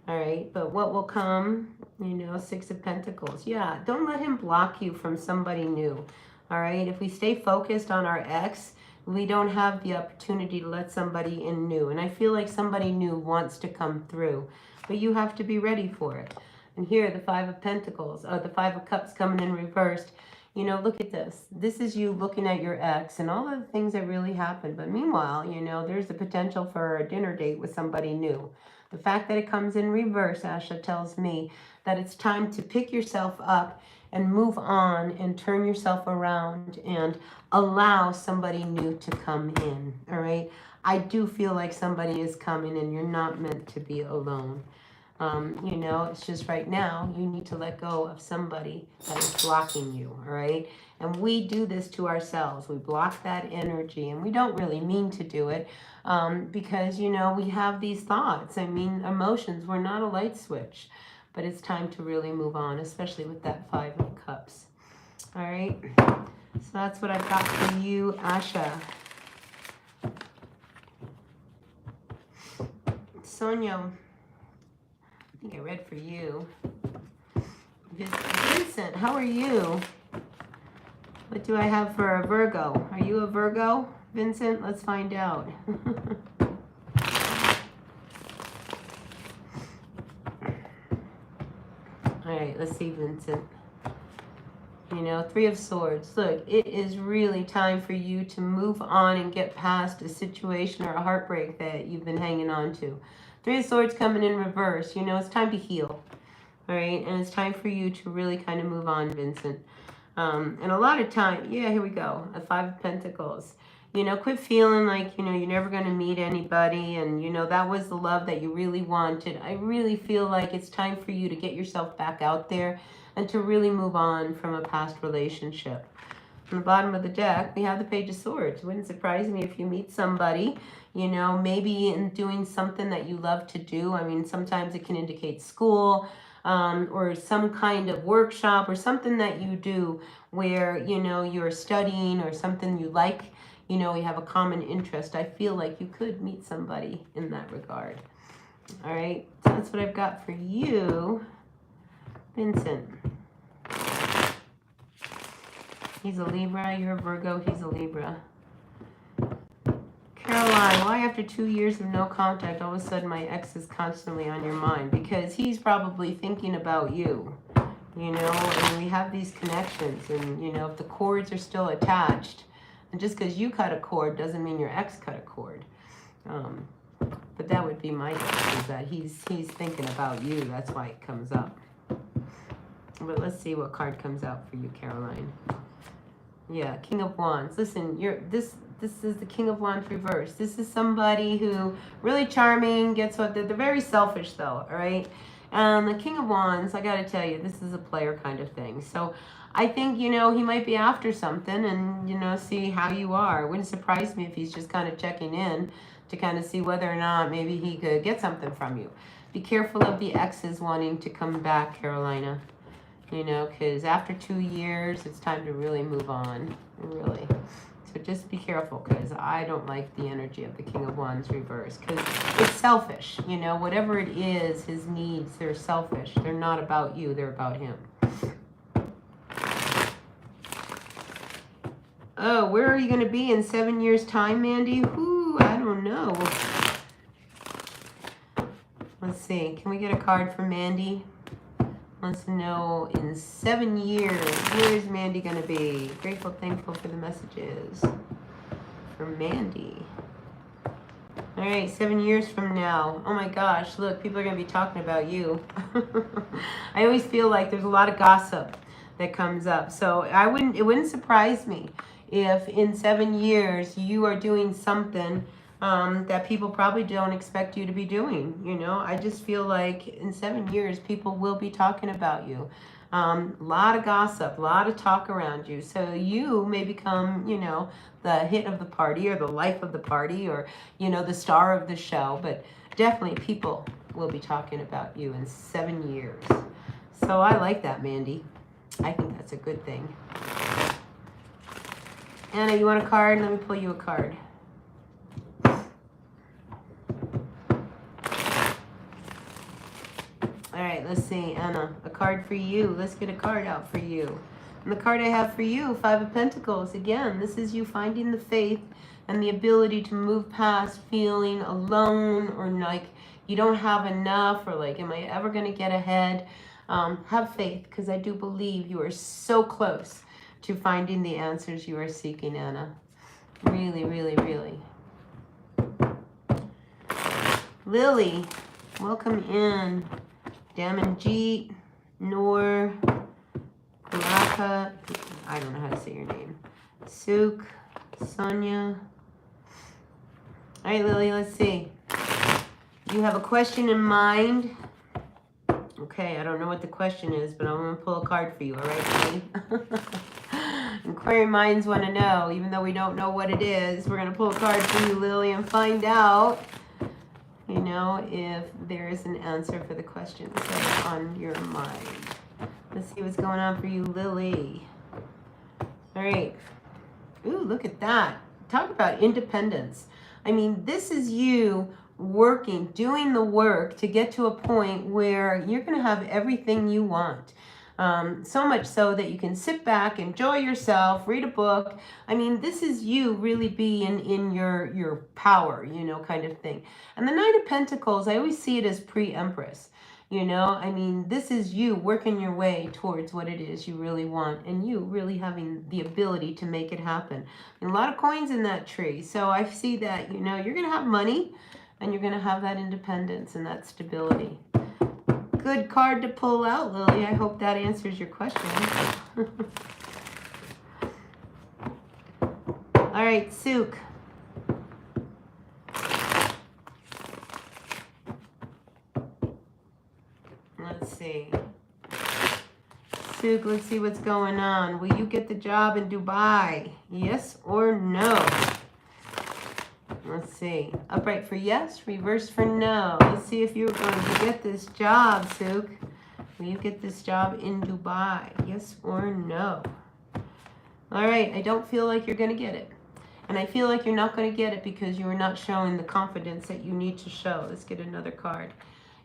All right, but what will come, you know, 6 of Pentacles. Yeah, don't let him block you from somebody new. All right, if we stay focused on our ex, we don't have the opportunity to let somebody in new. And I feel like somebody new wants to come through, but you have to be ready for it. And here, the 5 of Pentacles, the 5 of Cups coming in reversed. You know, look at this. This is you looking at your ex and all of the things that really happened. But meanwhile, you know, there's the potential for a dinner date with somebody new. The fact that it comes in reverse, Asha, tells me that it's time to pick yourself up and move on and turn yourself around and allow somebody new to come in, all right? I do feel like somebody is coming and you're not meant to be alone. You know, it's just right now you need to let go of somebody that is blocking you, all right? And we do this to ourselves. We block that energy, and we don't really mean to do it because, you know, we have these thoughts. I mean, emotions, we're not a light switch. But it's time to really move on, especially with that 5 of Cups. All right. So that's what I've got for you, Asha. Sonia, I think I read for you. Vincent, how are you? What do I have for a Virgo? Are you a Virgo? Vincent? Let's find out. All right, let's see, Vincent. You know, Three of Swords. Look, it is really time for you to move on and get past a situation or a heartbreak that you've been hanging on to. Three of Swords coming in reverse. You know, it's time to heal. All right, and it's time for you to really kind of move on, Vincent. And a lot of time, yeah, here we go. A Five of Pentacles. You know, quit feeling like, you know, you're never going to meet anybody and, you know, that was the love that you really wanted. I really feel like it's time for you to get yourself back out there and to really move on from a past relationship. On the bottom of the deck, we have the Page of Swords. It wouldn't surprise me if you meet somebody, you know, maybe in doing something that you love to do. I mean, sometimes it can indicate school, or some kind of workshop or something that you do where, you know, you're studying or something you like, you know, you have a common interest. I feel like you could meet somebody in that regard. All right, so that's what I've got for you, Vincent. He's a Libra, you're a Virgo, he's a Libra. Caroline, why after 2 years of no contact, all of a sudden my ex is constantly on your mind? Because he's probably thinking about you, you know, and we have these connections, and, you know, if the cords are still attached, and just because you cut a cord doesn't mean your ex cut a cord. But that would be my guess, is that he's thinking about you. That's why it comes up. But let's see what card comes out for you, Caroline. Yeah, King of Wands. Listen, this is the King of Wands reverse. This is somebody who really charming, gets what they're very selfish though, all right? And the King of Wands, I got to tell you, this is a player kind of thing. So I think, you know, he might be after something and, you know, see how you are. It wouldn't surprise me if he's just kind of checking in to kind of see whether or not maybe he could get something from you. Be careful of the exes wanting to come back, Carolina. You know, because after 2 years, it's time to really move on, really. So just be careful, because I don't like the energy of the King of Wands reverse, because it's selfish, you know, whatever it is, his needs, they're selfish. They're not about you, they're about him. Oh, where are you going to be in 7 years' time, Mandy? Whoo, I don't know. Let's see, can we get a card for Mandy? Wants to know in 7 years, where's Mandy going to be? Grateful, thankful for the messages for Mandy. All right, 7 years from now. Oh my gosh, look, people are going to be talking about you. I always feel like there's a lot of gossip that comes up. So it wouldn't surprise me if in 7 years you are doing something that people probably don't expect you to be doing. You know, I just feel like in 7 years, people will be talking about you. A lot of gossip, a lot of talk around you. So you may become, you know, the hit of the party or the life of the party or, you know, the star of the show. But definitely people will be talking about you in 7 years. So I like that, Mandy. I think that's a good thing. Anna, you want a card? Let me pull you a card. All right, let's see, Anna, a card for you. Let's get a card out for you. And the card I have for you, Five of Pentacles. Again, this is you finding the faith and the ability to move past feeling alone or like you don't have enough or like, am I ever going to get ahead? Have faith, because I do believe you are so close to finding the answers you are seeking, Anna. Really, really, really. Lily, welcome in. Damanjeet, Noor, Kulaka, I don't know how to say your name. Suk, Sonia. All right, Lily, let's see. You have a question in mind? Okay, I don't know what the question is, but I'm going to pull a card for you, all right, Lily? Inquiring minds want to know, even though we don't know what it is. We're going to pull a card for you, Lily, and find out, you know, if there is an answer for the questions that are on your mind. Let's see what's going on for you, Lily. All right. Ooh, look at that. Talk about independence. I mean, this is you working, doing the work to get to a point where you're going to have everything you want. So much so that you can sit back, enjoy yourself, read a book. I mean, this is you really being in your power, you know, kind of thing. And the Knight of Pentacles, I always see it as pre-Empress. You know, I mean, this is you working your way towards what it is you really want, and you really having the ability to make it happen. And a lot of coins in that tree. So I see that, you know, you're going to have money, and you're going to have that independence and that stability. Good card to pull out, Lily. I hope that answers your question. All right, Sook. Let's see. Sook, let's see what's going on. Will you get the job in Dubai? Yes or no? Let's see. Upright for yes, reverse for no. Let's see if you're going to get this job, Sook. Will you get this job in Dubai? Yes or no? All right. I don't feel like you're going to get it. And I feel like you're not going to get it because you are not showing the confidence that you need to show. Let's get another card.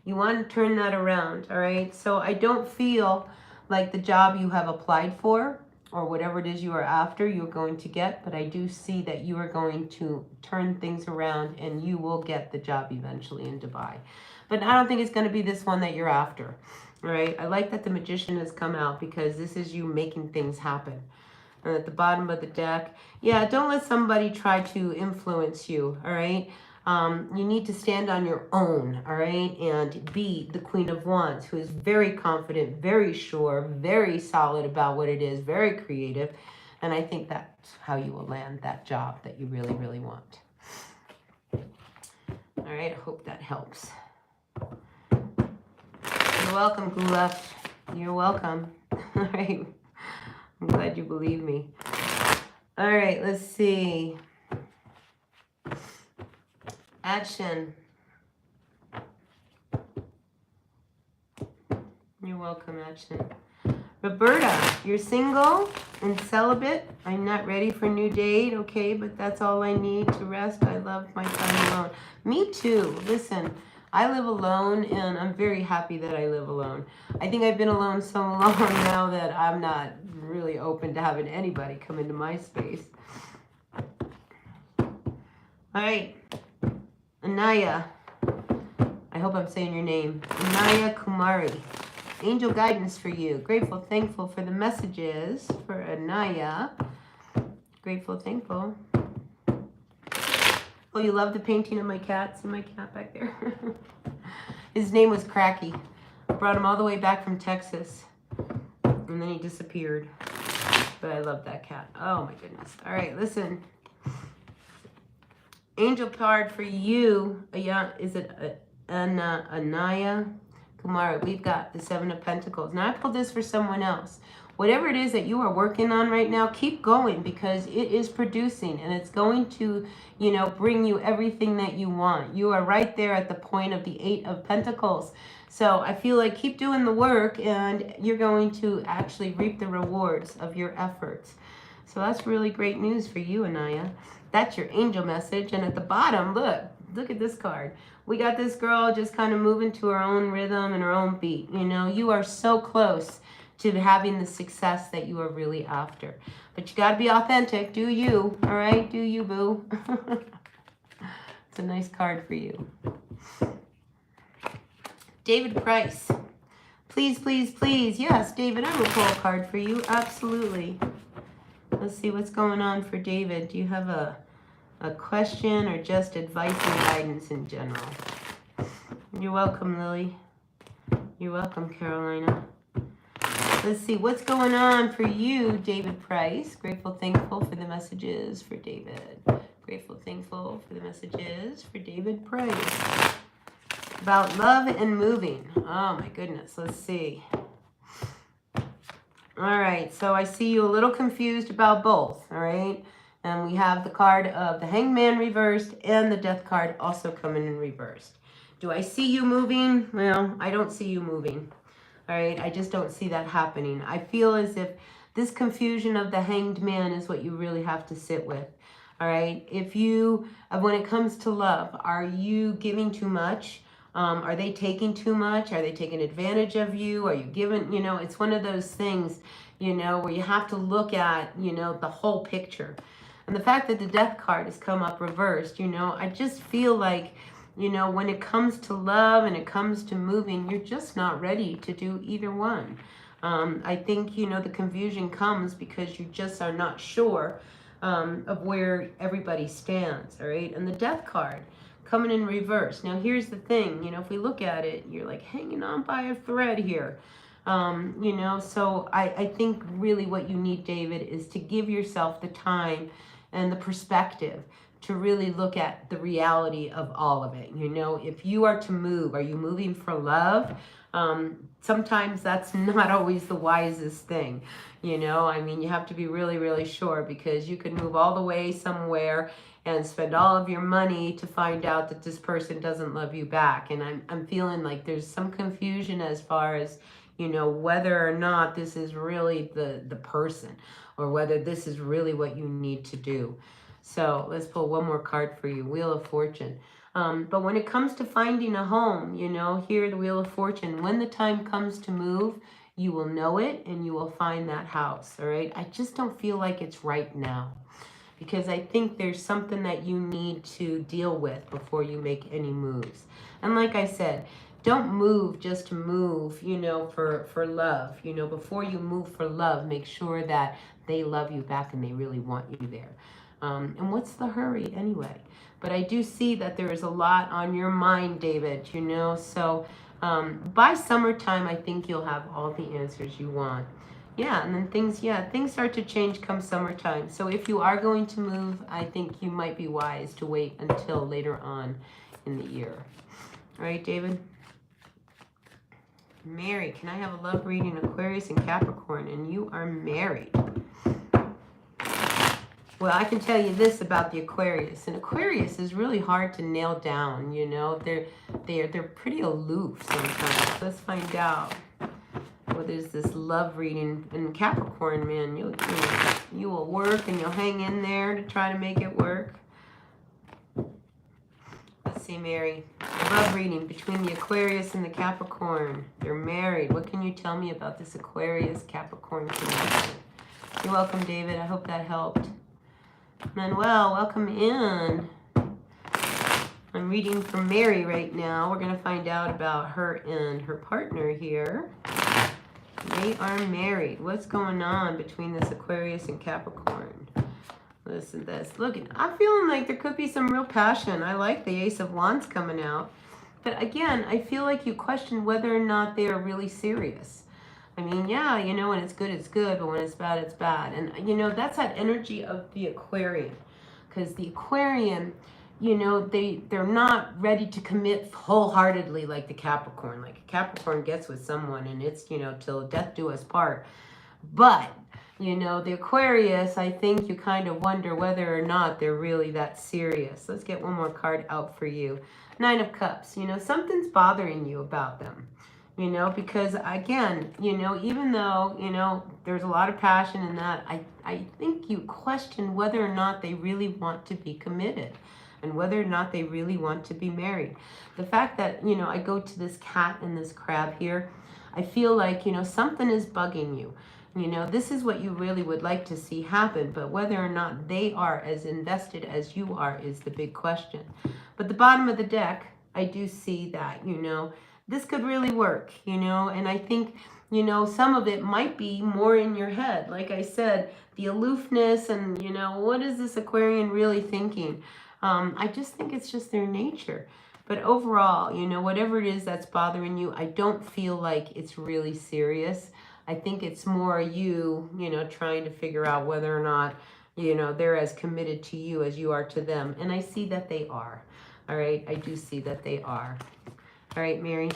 You want to turn that around, all right? So I don't feel like the job you have applied for or whatever it is you are after, you're going to get, but I do see that you are going to turn things around and you will get the job eventually in Dubai. But I don't think it's going to be this one that you're after, all right? I like that the Magician has come out because this is you making things happen. And at the bottom of the deck, yeah, don't let somebody try to influence you, all right? You need to stand on your own, all right? And be the Queen of Wands, who is very confident, very sure, very solid about what it is, very creative. And I think that's how you will land that job that you really, really want. All right, I hope that helps. You're welcome, Gulaf. You're welcome. All right. I'm glad you believe me. All right, let's see. Action. You're welcome, Action. Roberta, you're single and celibate. I'm not ready for a new date, okay, but that's all I need to rest. I love my time alone. Me too. Listen, I live alone, and I'm very happy that I live alone. I think I've been alone so long now that I'm not really open to having anybody come into my space. All right. Anaya, I hope I'm saying your name. Anaya Kumari. Angel guidance for you. Grateful, thankful for the messages for Anaya. Grateful, thankful. Oh, you love the painting of my cat? See my cat back there? His name was Cracky. I brought him all the way back from Texas. And then he disappeared. But I love that cat. Oh, my goodness. All right, listen. Angel card for you, is it Anaya Kumara? We've got the Seven of Pentacles. Now I pulled this for someone else. Whatever it is that you are working on right now, keep going because it is producing and it's going to, you know, bring you everything that you want. You are right there at the point of the Eight of Pentacles. So I feel like keep doing the work and you're going to actually reap the rewards of your efforts. So that's really great news for you, Anaya. That's your angel message. And at the bottom, look at this card. We got this girl just kind of moving to her own rhythm and her own beat. You know, you are so close to having the success that you are really after. But you got to be authentic. Do you. All right? Do you, boo. It's a nice card for you. David Price. Please, please, please. Yes, David, I will pull a card for you. Absolutely. Let's see what's going on for David. Do you have a question or just advice and guidance in general? You're welcome, Lily. You're welcome, Carolina. Let's see what's going on for you, David Price. Grateful, thankful for the messages for David. Grateful, thankful for the messages for David Price. About love and moving. Oh, my goodness. Let's see. All right, so I see you a little confused about both, all right? And we have the card of the Hanged Man reversed and the Death card also coming in reversed. Do I see you moving? Well, I don't see you moving, all right? I just don't see that happening. I feel as if this confusion of the Hanged Man is what you really have to sit with, all right? If you, when it comes to love, are you giving too much? Are they taking too much? Are they taking advantage of you? Are you giving, you know, it's one of those things, you know, where you have to look at, you know, the whole picture. And the fact that the death card has come up reversed, you know, I just feel like, you know, when it comes to love and it comes to moving, you're just not ready to do either one. I think, you know, the confusion comes because you just are not sure of where everybody stands, all right? And the death card coming in reverse. Now, here's the thing, you know, if we look at it, you're like hanging on by a thread here. You know, so I think really what you need, David, is to give yourself the time and the perspective to really look at the reality of all of it. You know, if you are to move, are you moving for love? Sometimes that's not always the wisest thing. You know, I mean, you have to be really, really sure, because you could move all the way somewhere and spend all of your money to find out that this person doesn't love you back. And I'm feeling like there's some confusion as far as, you know, whether or not this is really the person, or whether this is really what you need to do. So let's pull one more card for you, Wheel of Fortune. But when it comes to finding a home, you know, here the Wheel of Fortune, when the time comes to move, you will know it and you will find that house, all right? I just don't feel like it's right now, because I think there's something that you need to deal with before you make any moves. And like I said, don't move just to move, you know, for love. You know, before you move for love, make sure that they love you back and they really want you there. And what's the hurry anyway? But I do see that there is a lot on your mind, David, you know. So by summertime, I think you'll have all the answers you want. Yeah, and then things start to change come summertime. So if you are going to move, I think you might be wise to wait until later on in the year. All right, David? Mary, can I have a love reading, Aquarius and Capricorn? And you are married. Well, I can tell you this about the Aquarius. And Aquarius is really hard to nail down, you know. They're pretty aloof sometimes. Let's find out. Well, there's this love reading. And Capricorn, man, you will work and you'll hang in there to try to make it work. Let's see, Mary. Love reading between the Aquarius and the Capricorn. They're married. What can you tell me about this Aquarius-Capricorn connection? You're welcome, David. I hope that helped. Manuel, welcome in. I'm reading for Mary right now. We're going to find out about her and her partner here. They are married. What's going on between this Aquarius and Capricorn? Listen to this. Look, I'm feeling like there could be some real passion. I like the Ace of Wands coming out. But again, I feel like you question whether or not they are really serious. I mean, yeah, you know, when it's good, but when it's bad. And, you know, that's that energy of the Aquarian. Because the Aquarian, you know, they're not ready to commit wholeheartedly like the Capricorn. Like a Capricorn gets with someone and it's, you know, till death do us part. But, you know, the Aquarius, I think you kind of wonder whether or not they're really that serious. Let's get one more card out for you. Nine of Cups. You know, something's bothering you about them. You know, because again, you know, even though, you know, there's a lot of passion in that, I think you question whether or not they really want to be committed and whether or not they really want to be married. The fact that, you know, I go to this cat and this crab here, I feel like, you know, something is bugging you. You know, this is what you really would like to see happen, but whether or not they are as invested as you are is the big question. But the bottom of the deck, I do see that, you know, this could really work, you know, and I think, you know, some of it might be more in your head. Like I said, the aloofness and, you know, what is this Aquarian really thinking? I just think it's just their nature. But overall, you know, whatever it is that's bothering you, I don't feel like it's really serious. I think it's more you, you know, trying to figure out whether or not, you know, they're as committed to you as you are to them. And I see that they are. All right. I do see that they are. All right, Mary.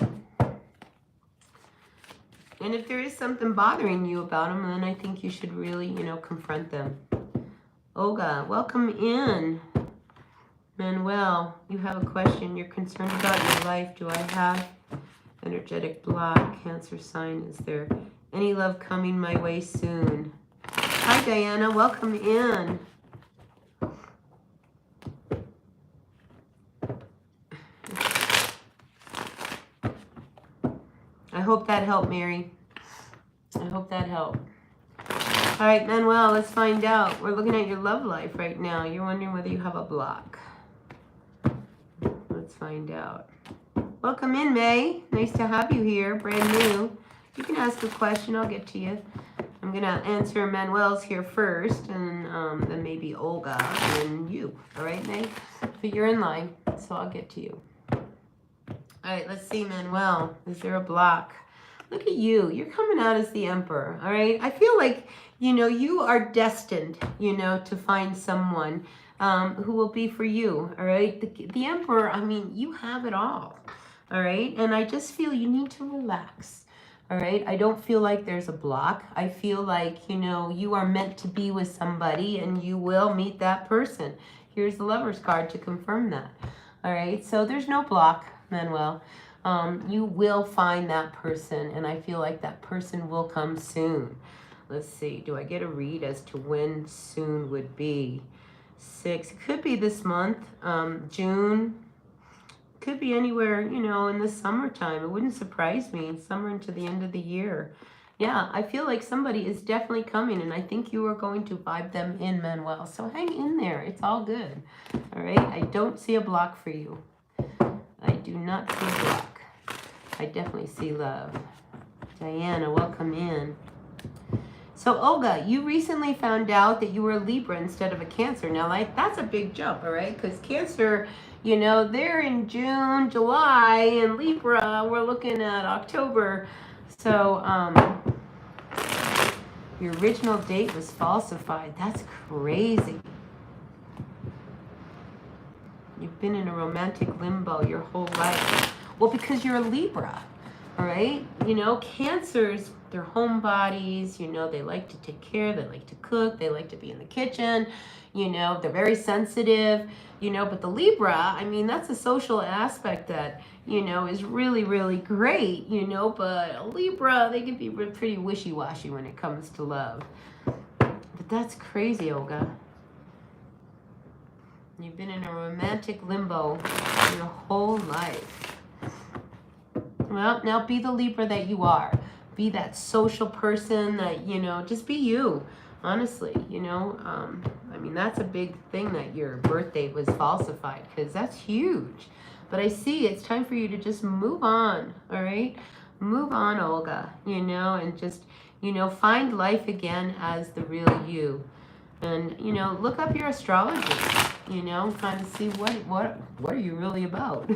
And if there is something bothering you about them, then I think you should really, you know, confront them. Olga, welcome in. Manuel, you have a question. You're concerned about your life. Do I have energetic block? Cancer sign. Is there any love coming my way soon? Hi, Diana. Welcome in. I hope that helped, Mary. I hope that helped. All right, Manuel, let's find out. We're looking at your love life right now. You're wondering whether you have a block. Let's find out. Welcome in, May. Nice to have you here, brand new. You can ask a question. I'll get to you. I'm going to answer Manuel's here first, and then maybe Olga, and you. All right, May? But you're in line, so I'll get to you. All right, let's see, Manuel. Is there a block? Look at you. You're coming out as the Emperor, all right? I feel like, you know, you are destined, you know, to find someone who will be for you, all right? The Emperor, I mean, you have it all, all right? And I just feel you need to relax. All right, I don't feel like there's a block. I feel like, you know, you are meant to be with somebody and you will meet that person. Here's the Lover's card to confirm that. All right, so there's no block, Manuel. You will find that person, and I feel like that person will come soon. Let's see, do I get a read as to when soon would be? 6, it could be this month, June. Could be anywhere, you know, in the summertime. It wouldn't surprise me. Summer into the end of the year. Yeah, I feel like somebody is definitely coming, and I think you are going to vibe them in, Manuel. So hang in there. It's all good. All right? I don't see a block for you. I do not see a block. I definitely see love. Diana, welcome in. So, Olga, you recently found out that you were a Libra instead of a Cancer. Now, like, that's a big jump, all right? Because Cancer, you know, they're in June, July, and Libra, we're looking at October. So, your original date was falsified. That's crazy. You've been in a romantic limbo your whole life. Well, because you're a Libra, all right? You know, Cancers, they're homebodies, you know, they like to take care, they like to cook, they like to be in the kitchen, you know, they're very sensitive, you know, but the Libra, I mean, that's a social aspect that, you know, is really, really great, you know, but a Libra, they can be pretty wishy-washy when it comes to love. But that's crazy, Olga. You've been in a romantic limbo your whole life. Well, now be the Libra that you are. Be that social person that, you know, just be you, honestly, you know. I mean, that's a big thing that your birth date was falsified, because that's huge. But I see it's time for you to just move on, all right? Move on, Olga, you know, and just, you know, find life again as the real you. And, you know, look up your astrology, you know, kind of see what are you really about.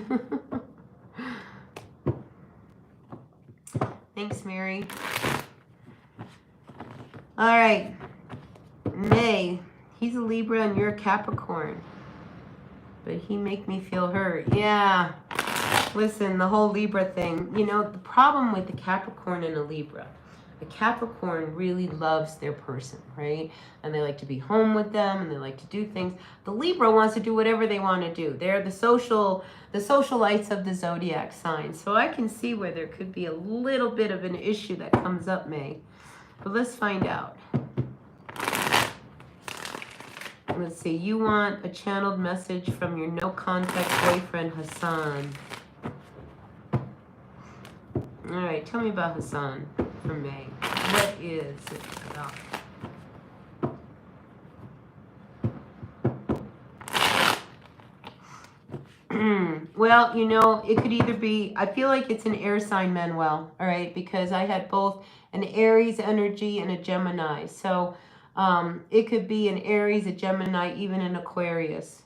Thanks, Mary. All right. May, he's a Libra and you're a Capricorn. But he make me feel hurt. Yeah. Listen, the whole Libra thing. You know, the problem with the Capricorn and a Libra, the Capricorn really loves their person, right? And they like to be home with them and they like to do things. The Libra wants to do whatever they want to do. They're the socialites of the Zodiac sign. So I can see where there could be a little bit of an issue that comes up, May. But let's find out. Let's see. You want a channeled message from your no-contact boyfriend, Hassan. All right. Tell me about Hassan from May. What is it about? Well, you know, it could either be, I feel like it's an air sign, Manuel, all right, because I had both an Aries energy and a Gemini. So it could be an Aries, a Gemini, even an Aquarius.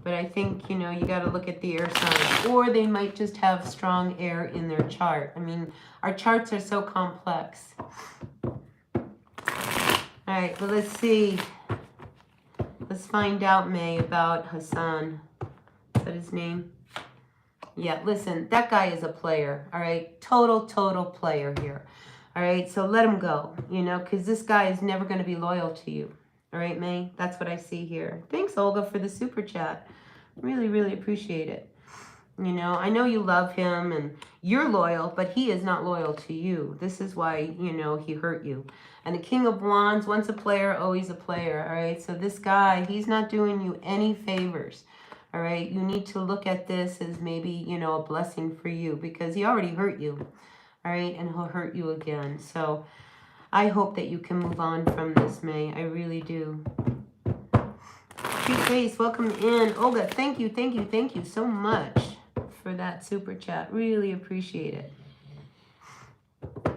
But I think, you know, you got to look at the air signs. Or they might just have strong air in their chart. I mean, our charts are so complex. All right, well, let's see. Let's find out, May, about Hassan. Is that his name? Yeah, listen, that guy is a player, all right? Total player here, all right? So let him go, you know, because this guy is never going to be loyal to you, all right, May? That's what I see here. Thanks, Olga, for the super chat. Really, really appreciate it. You know, I know you love him and you're loyal, but he is not loyal to you. This is why, you know, he hurt you. And the King of Wands, once a player, always a player, all right? So this guy, he's not doing you any favors. All right, you need to look at this as maybe, you know, a blessing for you because he already hurt you. all right? And he'll hurt you again. So I hope that you can move on from this, May. I really do. Cute face, welcome in. Olga, thank you so much for that super chat. Really appreciate it.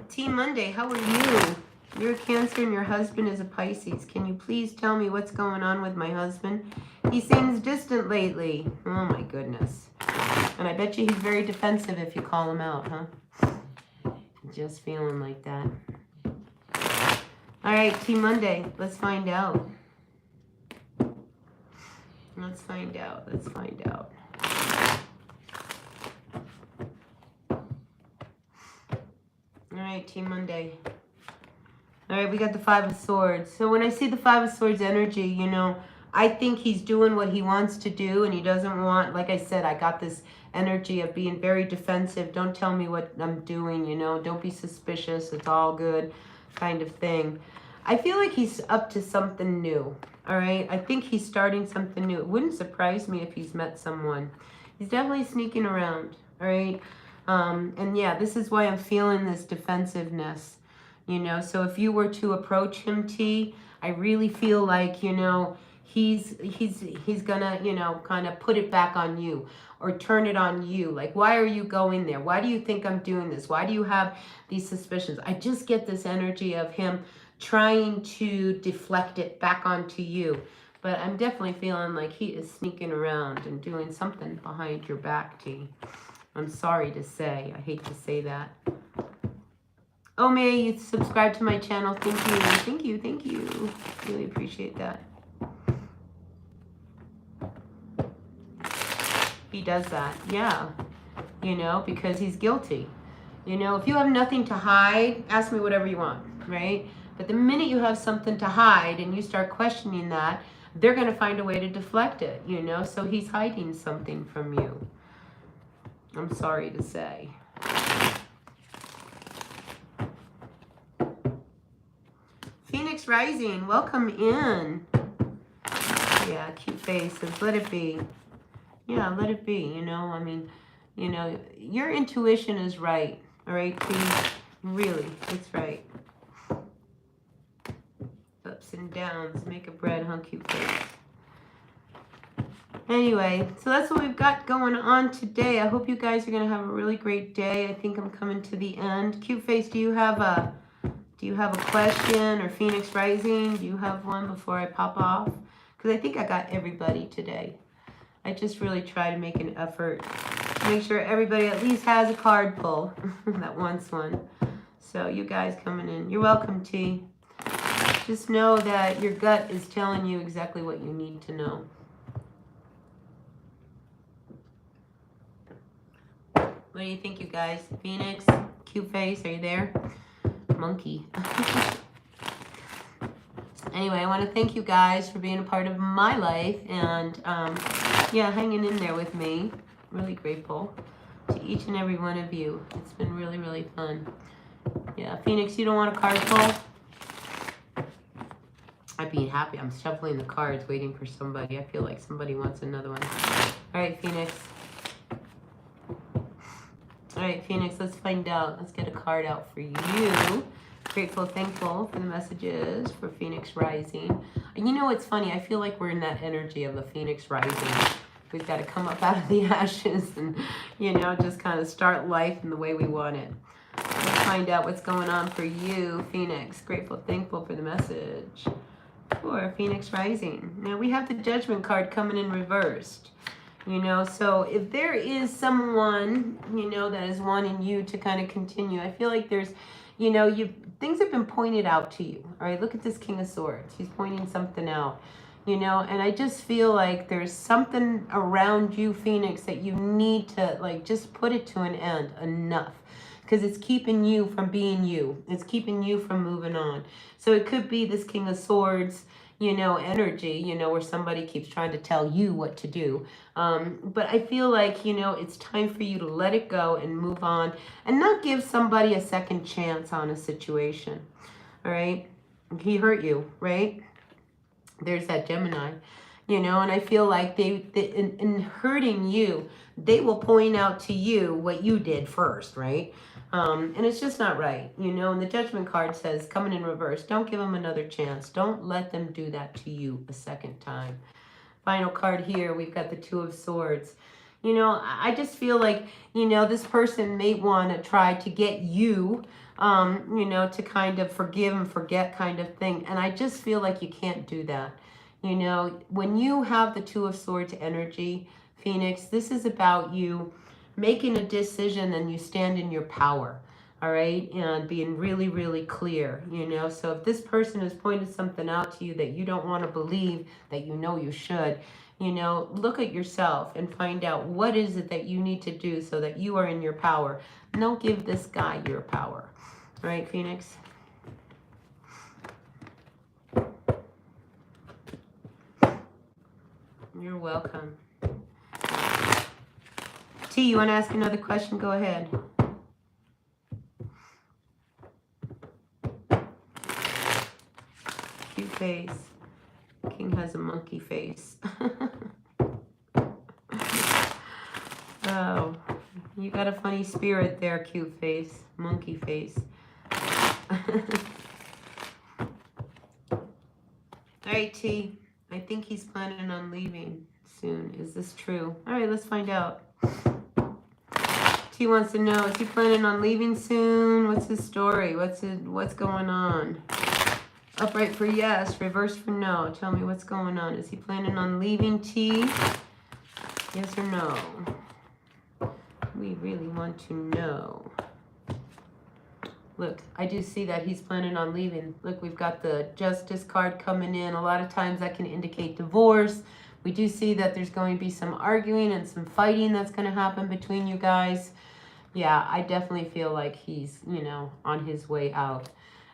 Team Monday, how are you? You're a Cancer and your husband is a Pisces. Can you please tell me what's going on with my husband? He seems distant lately. Oh my goodness. And I bet you he's very defensive if you call him out, huh? Just feeling like that. All right, Team Monday, let's find out. Let's find out. Let's find out. All right, Team Monday. All right, we got the Five of Swords. So when I see the Five of Swords energy, you know, I think he's doing what he wants to do and he doesn't want, like I said, I got this energy of being very defensive. Don't tell me what I'm doing, you know. Don't be suspicious. It's all good kind of thing. I feel like he's up to something new, all right? I think he's starting something new. It wouldn't surprise me if he's met someone. He's definitely sneaking around, all right? And yeah, this is why I'm feeling this defensiveness, you know? So if you were to approach him, T, I really feel like, you know, he's gonna, you know, kind of put it back on you or turn it on you. Like, why are you going there? Why do you think I'm doing this? Why do you have these suspicions? I just get this energy of him trying to deflect it back onto you. But I'm definitely feeling like he is sneaking around and doing something behind your back, T. I'm sorry to say. I hate to say that. Oh, May, you subscribe to my channel. Thank you. Thank you. Thank you. Really appreciate that. He does that. Yeah. You know, because he's guilty. You know, if you have nothing to hide, ask me whatever you want, right? But the minute you have something to hide and you start questioning that, they're going to find a way to deflect it, you know? So he's hiding something from you. I'm sorry to say. Phoenix Rising, welcome in. Yeah, cute face. Says, let it be. Yeah, let it be, you know? I mean, you know, your intuition is right, all right, T? Really, it's right. Ups and downs, make a bread, huh, cute face. Anyway, so that's what we've got going on today. I hope you guys are gonna have a really great day. I think I'm coming to the end. Cute face, do you have a question, or Phoenix Rising? Do you have one before I pop off? Because I think I got everybody today. I just really try to make an effort to make sure everybody at least has a card pull that wants one. So you guys coming in, you're welcome, T. Just know that your gut is telling you exactly what you need to know. What do you think, you guys? Phoenix, cute face, are you there? Monkey. Anyway, I want to thank you guys for being a part of my life and, yeah, hanging in there with me. Really grateful to each and every one of you. It's been really, really fun. Yeah, Phoenix, you don't want a card pull? I'd be happy. I'm shuffling the cards, waiting for somebody. I feel like somebody wants another one. All right, Phoenix. All right, Phoenix, let's find out. Let's get a card out for you. Grateful, thankful for the messages for Phoenix Rising. And you know what's funny? I feel like we're in that energy of the Phoenix Rising. We've got to come up out of the ashes and, you know, just kind of start life in the way we want it. Let's find out what's going on for you, Phoenix. Grateful, thankful for the message for Phoenix Rising. Now we have the Judgment card coming in reversed. You know, so if there is someone, you know, that is wanting you to kind of continue, I feel like there's, you know, things have been pointed out to you. All right, look at this King of Swords. He's pointing something out, you know, and I just feel like there's something around you, Phoenix, that you need to, like, just put it to an end. Enough. Because it's keeping you from being you. It's keeping you from moving on. So it could be this King of Swords, you know, energy, you know, where somebody keeps trying to tell you what to do. But I feel like, you know, it's time for you to let it go and move on and not give somebody a second chance on a situation. All right. He hurt you, right? There's that Gemini, you know, and I feel like in hurting you, they will point out to you what you did first, right? And it's just not right, you know. And the Judgment card says, coming in reverse, don't give them another chance. Don't let them do that to you a second time. Final card here, we've got the Two of Swords. You know, I just feel like, you know, this person may want to try to get you, you know, to kind of forgive and forget kind of thing. And I just feel like you can't do that. You know, when you have the Two of Swords energy, Phoenix, this is about you making a decision and you stand in your power. All right, and being really, really clear, you know. So if this person has pointed something out to you that you don't want to believe, that you know you should, you know, look at yourself and find out what is it that you need to do so that you are in your power. And don't give this guy your power. All right, Phoenix? You're welcome. T, you want to ask another question? Go ahead. Cute face. King has a monkey face. Oh, you got a funny spirit there, cute face. Monkey face. All right, T. I think he's planning on leaving soon. Is this true? All right, let's find out. T wants to know, is he planning on leaving soon? What's his story? What's going on? Upright for yes, reverse for no. Tell me what's going on. Is he planning on leaving, T? Yes or no? We really want to know. Look, I do see that he's planning on leaving. Look, we've got the Justice card coming in. A lot of times that can indicate divorce. We do see that there's going to be some arguing and some fighting that's going to happen between you guys. Yeah, I definitely feel like he's, you know, on his way out.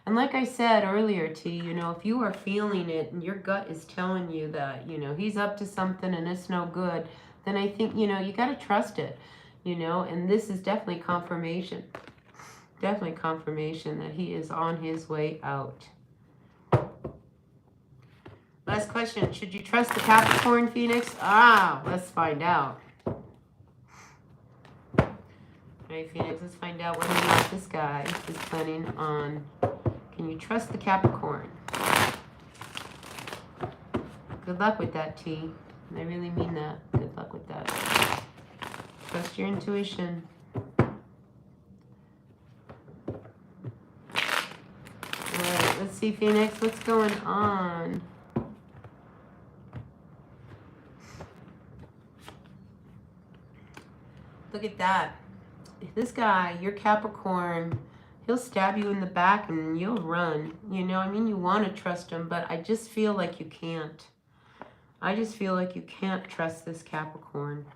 And like I said earlier, T, you know, if you are feeling it and your gut is telling you that, you know, he's up to something and it's no good, then I think, you know, you got to trust it, you know, and this is definitely confirmation. Definitely confirmation that he is on his way out. Last question. Should you trust the Capricorn, Phoenix? Let's find out. All right, Phoenix, let's find out whether or not this guy is planning on... Can you trust the Capricorn? Good luck with that, T. I really mean that. Good luck with that. Trust your intuition. Alright, let's see, Phoenix. What's going on? Look at that. This guy, your Capricorn... He'll stab you in the back and you'll run. You know, I mean, you want to trust him, but I just feel like you can't. I just feel like you can't trust this Capricorn.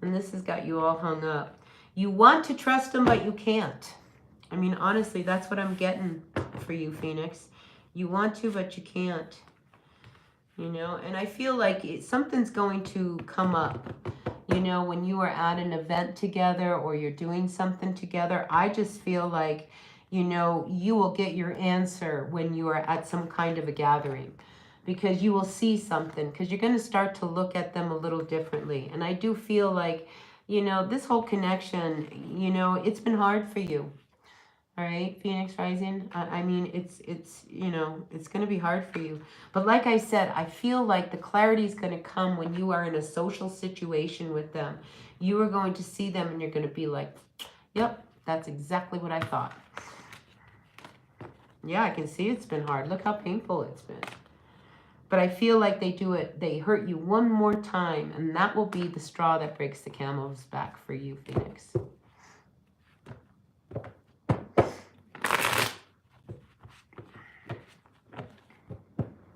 And this has got you all hung up. You want to trust him, but you can't. I mean, honestly, that's what I'm getting for you, Phoenix. You want to, but you can't. You know, and I feel like something's going to come up. You know, when you are at an event together or you're doing something together, I just feel like, you know, you will get your answer when you are at some kind of a gathering. Because you will see something. Because you're going to start to look at them a little differently. And I do feel like, you know, this whole connection, you know, it's been hard for you. All right, Phoenix rising. I mean, it's you know, it's going to be hard for you. But like I said, I feel like the clarity is going to come when you are in a social situation with them. You are going to see them and you're going to be like, yep, that's exactly what I thought. Yeah, I can see it's been hard. Look how painful it's been. But I feel like they do it. They hurt you one more time. And that will be the straw that breaks the camel's back for you, Phoenix.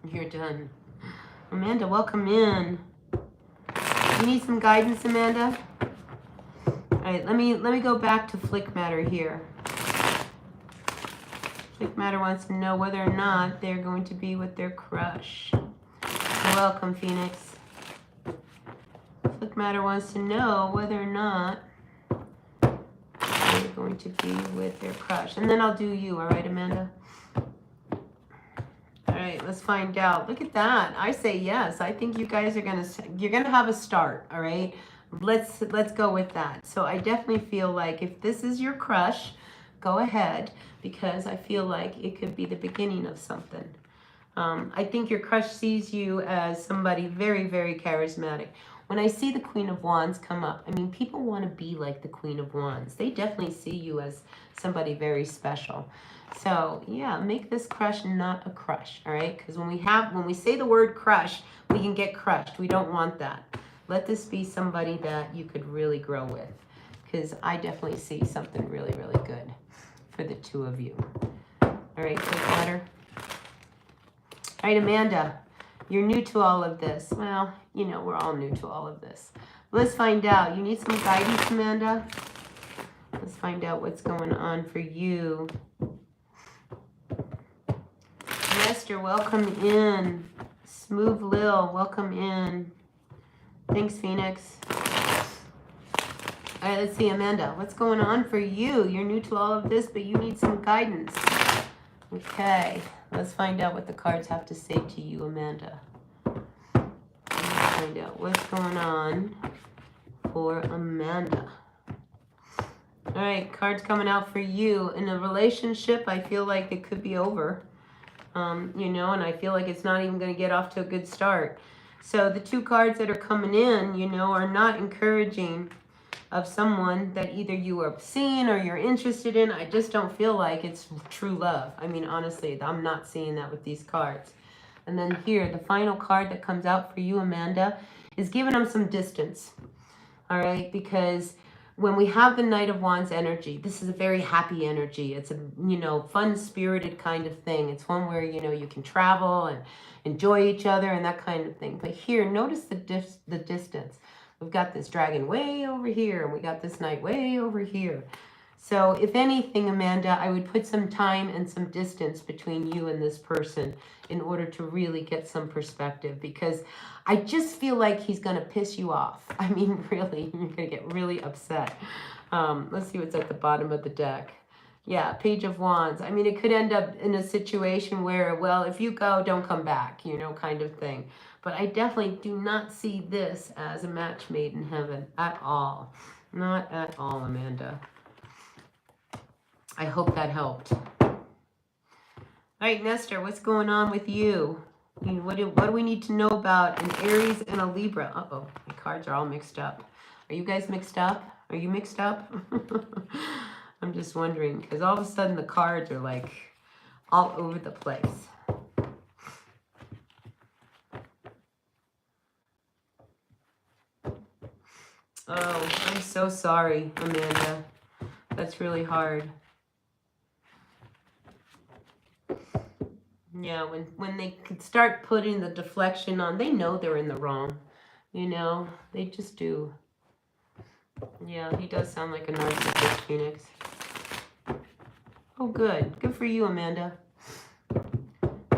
You're done. Amanda, welcome in. You need some guidance, Amanda? All right, let me go back to Flick Matter here. Flick Matter wants to know whether or not they're going to be with their crush. Welcome, Phoenix. Flick Matter wants to know whether or not they're going to be with their crush. And then I'll do you, all right, Amanda? All right, let's find out. Look at that. I say yes. I think you guys are you're gonna have a start. All right, let's go with that. So I definitely feel like if this is your crush, go ahead, because I feel like it could be the beginning of something. I think your crush sees you as somebody very, very charismatic. When I see the Queen of Wands come up, I mean, people want to be like the Queen of Wands. They definitely see you as somebody very special. So yeah, make this crush not a crush, all right? Because when we say the word crush, we can get crushed. We don't want that. Let this be somebody that you could really grow with, because I definitely see something really, really good for the two of you. All right, take letter. All right, Amanda, you're new to all of this. Well, you know, we're all new to all of this. Let's find out. You need some guidance, Amanda? Let's find out what's going on for you. Nestor, welcome in. Smooth Lil, welcome in. Thanks, Phoenix. All right, let's see, Amanda. What's going on for you? You're new to all of this, but you need some guidance. Okay, let's find out what the cards have to say to you, Amanda. Let's find out what's going on for Amanda. All right, cards coming out for you. In a relationship, I feel like it could be over. You know, and I feel like it's not even going to get off to a good start. So the two cards that are coming in, you know, are not encouraging of someone that either you are seeing or you're interested in. I just don't feel like it's true love. I mean, honestly, I'm not seeing that with these cards. And then here, the final card that comes out for you, Amanda, is giving them some distance. All right, because when we have the Knight of Wands energy, this is a very happy energy. It's a, you know, fun-spirited kind of thing. It's one where, you know, you can travel and enjoy each other and that kind of thing. But here, notice the distance. We've got this dragon way over here, and we got this knight way over here. So if anything, Amanda, I would put some time and some distance between you and this person in order to really get some perspective, because I just feel like he's going to piss you off. I mean, really, you're going to get really upset. Let's see what's at the bottom of the deck. Yeah, Page of Wands. I mean, it could end up in a situation where, well, if you go, don't come back, you know, kind of thing. But I definitely do not see this as a match made in heaven at all. Not at all, Amanda. I hope that helped. All right, Nestor, what's going on with you? What do we need to know about an Aries and a Libra? Uh-oh, my cards are all mixed up. Are you guys mixed up? Are you mixed up? I'm just wondering, because all of a sudden the cards are like all over the place. Oh, I'm so sorry, Amanda. That's really hard. Yeah, when they could start putting the deflection on, they know they're in the wrong. You know, they just do. Yeah, he does sound like a narcissist, Phoenix. Oh, good. Good for you, Amanda.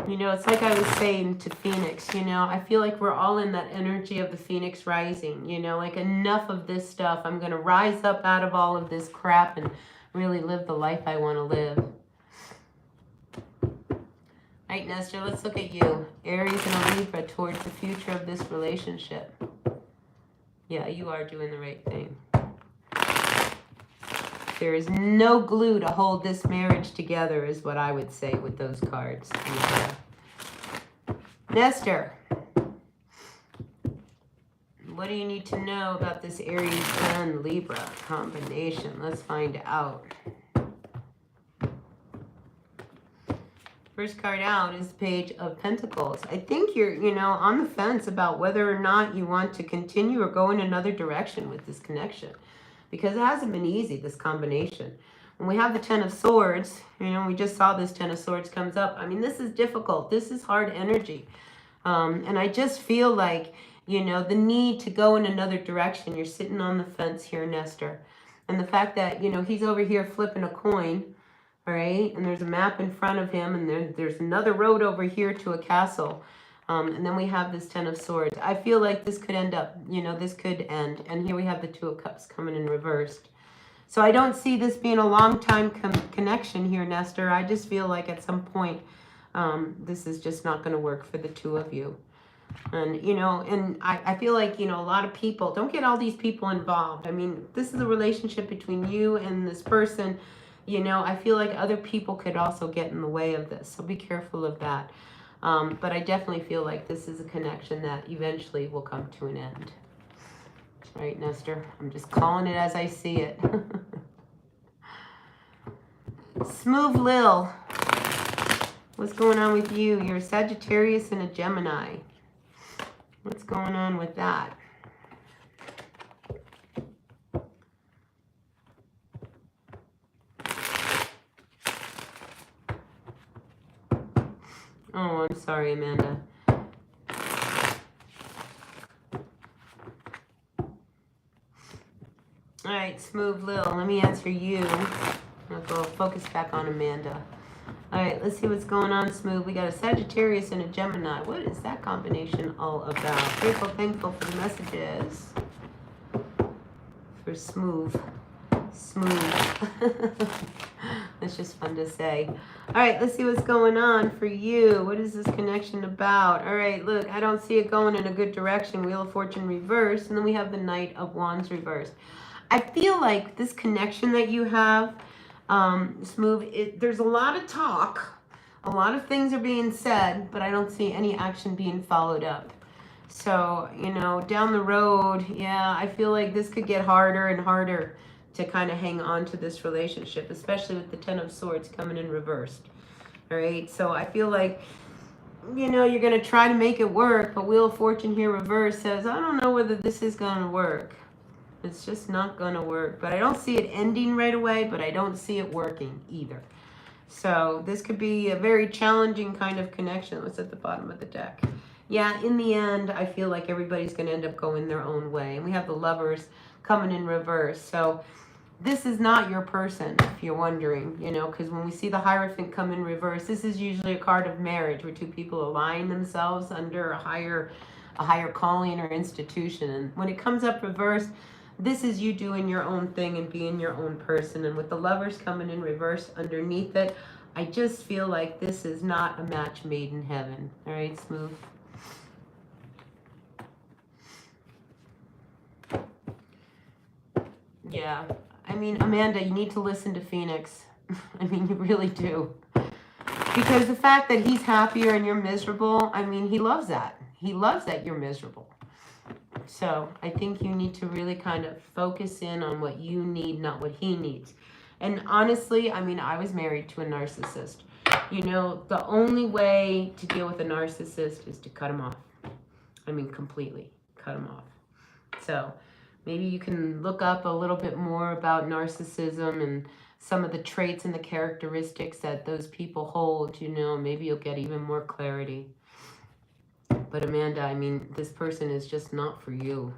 You know, it's like I was saying to Phoenix, you know, I feel like we're all in that energy of the Phoenix rising, you know, like enough of this stuff. I'm going to rise up out of all of this crap and really live the life I want to live. All right, Nestor, let's look at you. Aries and a Libra towards the future of this relationship. Yeah, you are doing the right thing. There is no glue to hold this marriage together, is what I would say with those cards. Yeah. Nestor, what do you need to know about this Aries and Libra combination? Let's find out. First card out is the Page of Pentacles. I think you're, you know, on the fence about whether or not you want to continue or go in another direction with this connection, because it hasn't been easy, this combination. When we have the Ten of Swords, you know, we just saw this Ten of Swords comes up. I mean, this is difficult. This is hard energy. And I just feel like, you know, the need to go in another direction. You're sitting on the fence here, Nestor. And the fact that, you know, he's over here flipping a coin. All right, and there's a map in front of him, and there's another road over here to a castle. And then we have this Ten of Swords. I feel like this could end up, you know, this could end. And here we have the Two of Cups coming in reversed. So I don't see this being a long-time connection here, Nestor. I just feel like at some point, this is just not going to work for the two of you. And, you know, and I feel like, you know, a lot of people, don't get all these people involved. I mean, this is a relationship between you and this person. you know, I feel like other people could also get in the way of this. So be careful of that. But I definitely feel like this is a connection that eventually will come to an end. All right, Nestor, I'm just calling it as I see it. Smooth Lil, what's going on with you? You're a Sagittarius and a Gemini. What's going on with that? Oh, I'm sorry, Amanda. All right, Smooth Lil, let me answer you. I'll go focus back on Amanda. All right, let's see what's going on, Smooth. We got a Sagittarius and a Gemini. What is that combination all about? Grateful, thankful for the messages. For Smooth. Smooth. That's just fun to say. All right, let's see what's going on for you. What is this connection about? All right, look, I don't see it going in a good direction. Wheel of Fortune reversed, and then we have the Knight of Wands reversed. I feel like this connection that you have, Smooth, there's a lot of talk. A lot of things are being said, but I don't see any action being followed up. So, you know, down the road, yeah, I feel like this could get harder and harder to kind of hang on to this relationship, especially with the Ten of Swords coming in reversed. All right, so I feel like, you know, you're going to try to make it work, but Wheel of Fortune here reversed says, I don't know whether this is going to work. It's just not going to work. But I don't see it ending right away, but I don't see it working either. So this could be a very challenging kind of connection. What's at the bottom of the deck? Yeah, in the end, I feel like everybody's going to end up going their own way. And we have the Lovers coming in reverse. So this is not your person, if you're wondering, you know, because when we see the Hierophant come in reverse, this is usually a card of marriage where two people align themselves under a higher calling or institution. And when it comes up reverse, this is you doing your own thing and being your own person. And with the Lovers coming in reverse underneath it, I just feel like this is not a match made in heaven. All right, Smooth. Yeah. I mean, Amanda, you need to listen to Phoenix. I mean, you really do. Because the fact that he's happier and you're miserable, I mean, he loves that. He loves that you're miserable. So I think you need to really kind of focus in on what you need, not what he needs. And honestly, I mean, I was married to a narcissist. You know, the only way to deal with a narcissist is to cut him off. I mean, completely cut him off. So maybe you can look up a little bit more about narcissism and some of the traits and the characteristics that those people hold, you know, maybe you'll get even more clarity. But Amanda, I mean, this person is just not for you.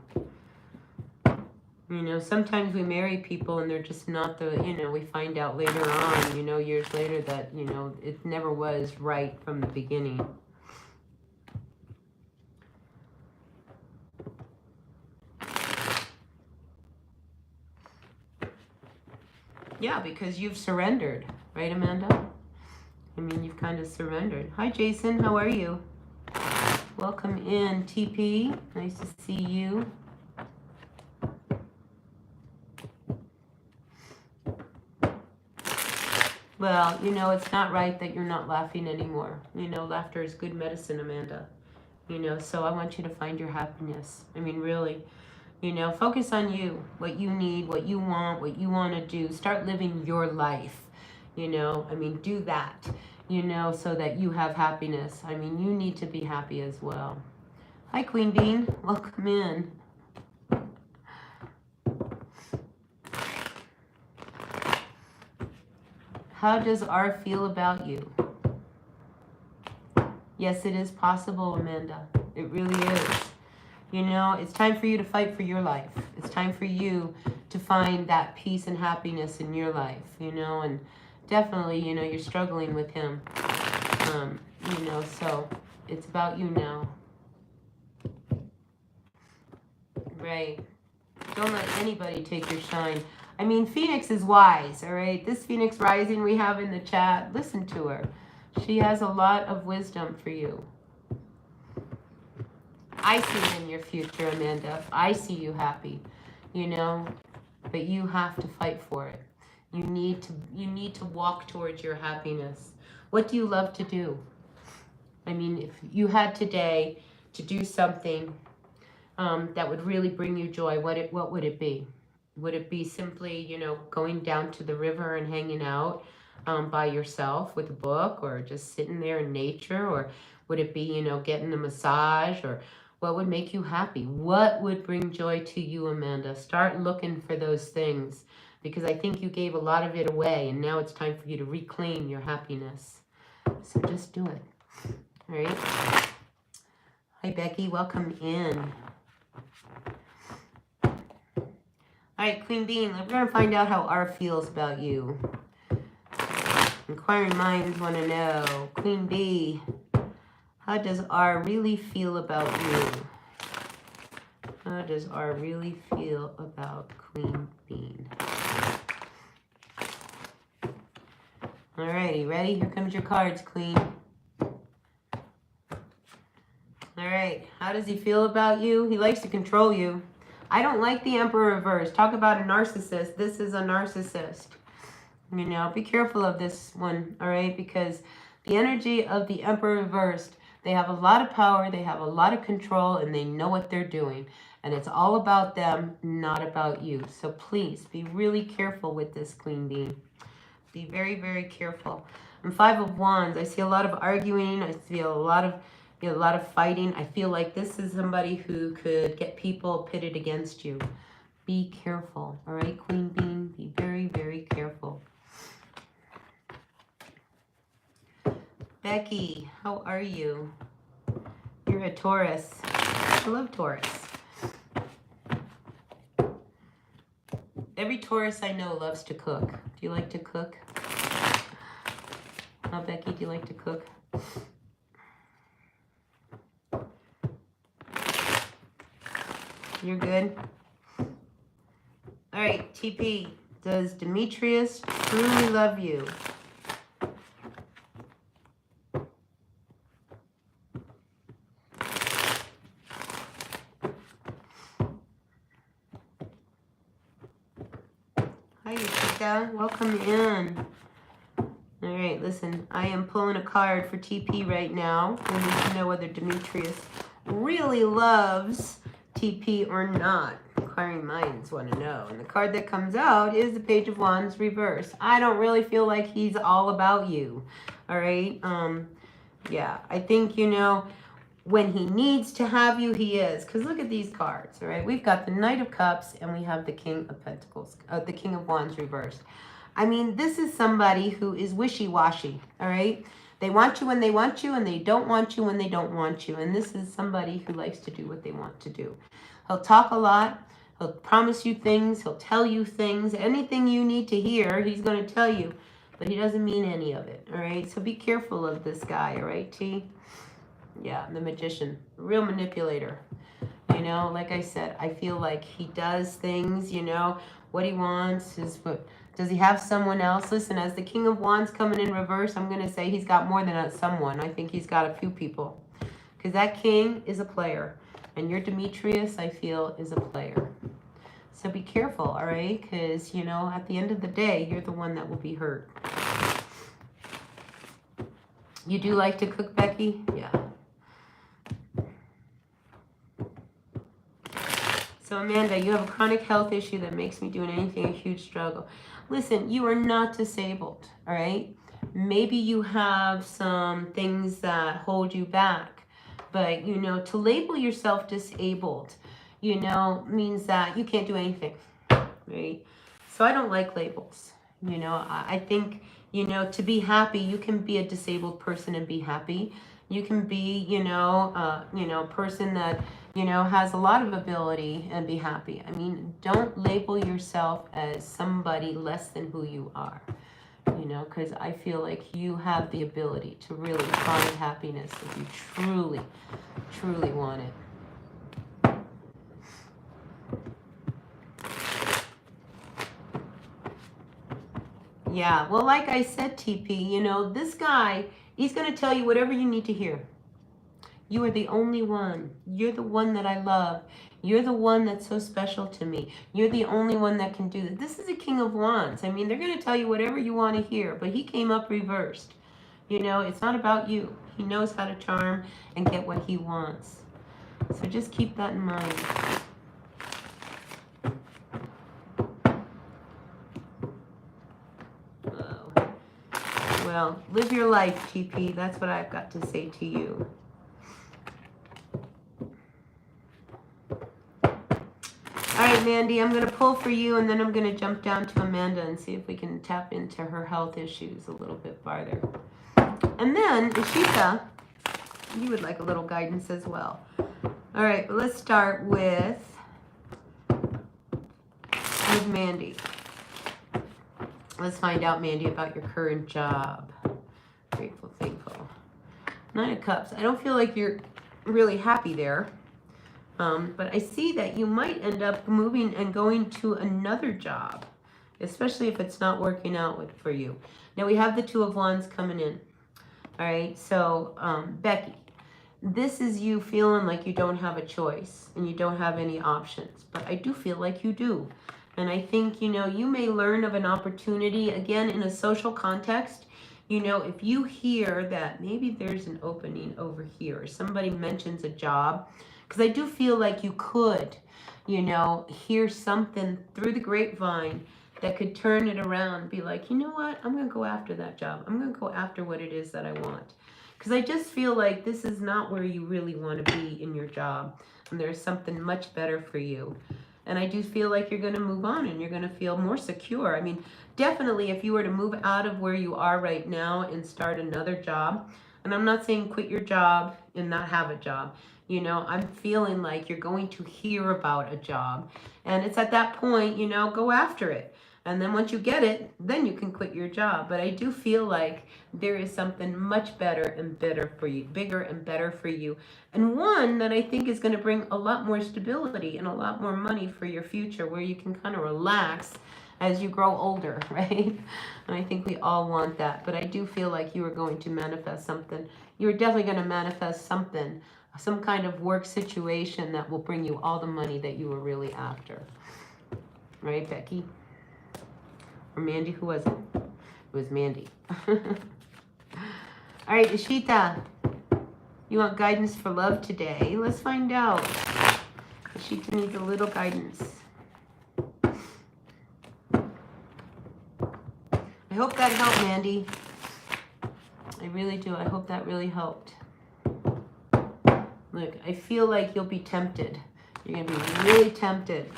You know, sometimes we marry people and they're just not the, you know, we find out later on, you know, years later that, you know, it never was right from the beginning. Yeah, because you've surrendered, right, Amanda? I mean, you've kind of surrendered. Hi, Jason. How are you? Welcome in, TP. Nice to see you. Well, you know, it's not right that you're not laughing anymore. You know, laughter is good medicine, Amanda. You know, so I want you to find your happiness. I mean, really. You know, focus on you, what you need, what you want to do. Start living your life, you know. I mean, do that, you know, so that you have happiness. I mean, you need to be happy as well. Hi, Queen Bean. Welcome in. How does R feel about you? Yes, it is possible, Amanda. It really is. You know, it's time for you to fight for your life. It's time for you to find that peace and happiness in your life, you know, and definitely, you know, you're struggling with him, you know, so it's about you now. Right. Don't let anybody take your shine. I mean, Phoenix is wise, all right? This Phoenix rising we have in the chat, listen to her. She has a lot of wisdom for you. I see it in your future, Amanda. I see you happy, you know, but you have to fight for it. You need to walk towards your happiness. What do you love to do? I mean, if you had today to do something that would really bring you joy, what would it be? Would it be simply, going down to the river and hanging out by yourself with a book, or just sitting there in nature? Or would it be, getting a massage? Or what would make you happy? What would bring joy to you, Amanda? Start looking for those things, because I think you gave a lot of it away, and now it's time for you to reclaim your happiness. So just do it. All right. Hi, Becky. Welcome in. All right, Queen Bean, we're going to find out how R feels about you. Inquiring minds want to know. Queen B, how does R really feel about you? How does R really feel about Queen Bean? All righty, ready? Here comes your cards, Queen. All right, how does he feel about you? He likes to control you. I don't like the Emperor reverse. Talk about a narcissist. This is a narcissist. Be careful of this one, all right? Because the energy of the Emperor reversed, they have a lot of power, they have a lot of control, and they know what they're doing. And it's all about them, not about you. So please be really careful with this, Queen Bee. Be very, very careful. And Five of Wands, I see a lot of arguing. I see a lot of fighting. I feel like this is somebody who could get people pitted against you. Be careful, all right, Queen Bean? Be very, very careful. Becky, how are you? You're a Taurus. I love Taurus. Every Taurus I know loves to cook. Do you like to cook? Oh, Becky, do you like to cook? You're good? All right, TP. Does Demetrius truly love you? Hi, Yushika. Welcome in. All right, listen. I am pulling a card for TP right now. We need to know whether Demetrius really loves TP or not. Inquiring minds want to know. And the card that comes out is the Page of Wands reverse. I don't really feel like he's all about you. All right. Yeah, I think, when he needs to have you, he is. Because look at these cards. All right. We've got the Knight of Cups and we have the King of Pentacles, the King of Wands reversed. I mean, this is somebody who is wishy-washy. All right. They want you when they want you, and they don't want you when they don't want you. And this is somebody who likes to do what they want to do. He'll talk a lot. He'll promise you things. He'll tell you things. Anything you need to hear, he's going to tell you. But he doesn't mean any of it, all right? So be careful of this guy, all right, T? Yeah, the Magician. Real manipulator. Like I said, I feel like he does things, what he wants is what... Does he have someone else? Listen, as the King of Wands coming in reverse, I'm going to say he's got more than someone. I think he's got a few people. Because that king is a player. And your Demetrius, I feel, is a player. So be careful, all right? Because, at the end of the day, you're the one that will be hurt. You do like to cook, Becky? Yeah. So, Amanda, you have a chronic health issue that makes me doing anything a huge struggle. Listen, you are not disabled, all right? Maybe you have some things that hold you back. But, to label yourself disabled, means that you can't do anything, right? So I don't like labels. I think, to be happy, you can be a disabled person and be happy. You can be, a person that, has a lot of ability and be happy. I mean, don't label yourself as somebody less than who you are, because I feel like you have the ability to really find happiness if you truly, truly want it. Yeah, well, like I said, TP, this guy, he's going to tell you whatever you need to hear. You are the only one. You're the one that I love. You're the one that's so special to me. You're the only one that can do this. This is a King of Wands. I mean, they're going to tell you whatever you want to hear, but he came up reversed. You know, it's not about you. He knows how to charm and get what he wants. So just keep that in mind. Well, live your life, TP. That's what I've got to say to you. All right, Mandy, I'm going to pull for you, and then I'm going to jump down to Amanda and see if we can tap into her health issues a little bit farther. And then, Ishita, you would like a little guidance as well. All right, but let's start with Mandy. Let's find out, Mandy, about your current job. Grateful, thankful. Nine of Cups. I don't feel like you're really happy there. But I see that you might end up moving and going to another job, especially if it's not working out for you. Now, we have the Two of Wands coming in. All right, so Becky, this is you feeling like you don't have a choice and you don't have any options. But I do feel like you do. And I think, you know, you may learn of an opportunity, again, in a social context. You know, if you hear that maybe there's an opening over here, or somebody mentions a job, because I do feel like you could, you know, hear something through the grapevine that could turn it around and be like, you know what, I'm going to go after that job. I'm going to go after what it is that I want. Because I just feel like this is not where you really want to be in your job. And there's something much better for you. And I do feel like you're going to move on and you're going to feel more secure. I mean, definitely if you were to move out of where you are right now and start another job, and I'm not saying quit your job and not have a job. You know, I'm feeling like you're going to hear about a job. And it's at that point, you know, go after it. And then once you get it, then you can quit your job. But I do feel like there is something much better and better for you, bigger and better for you. And one that I think is going to bring a lot more stability and a lot more money for your future, where you can kind of relax as you grow older, right? And I think we all want that. But I do feel like you are going to manifest something. You're definitely going to manifest something, some kind of work situation that will bring you all the money that you were really after. Right, Becky? Or Mandy, who was it? It was Mandy. All right, Ishita, you want guidance for love today? Let's find out. Ishita needs a little guidance. I hope that helped, Mandy. I really do. I hope that really helped. Look, I feel like you'll be tempted. You're going to be really tempted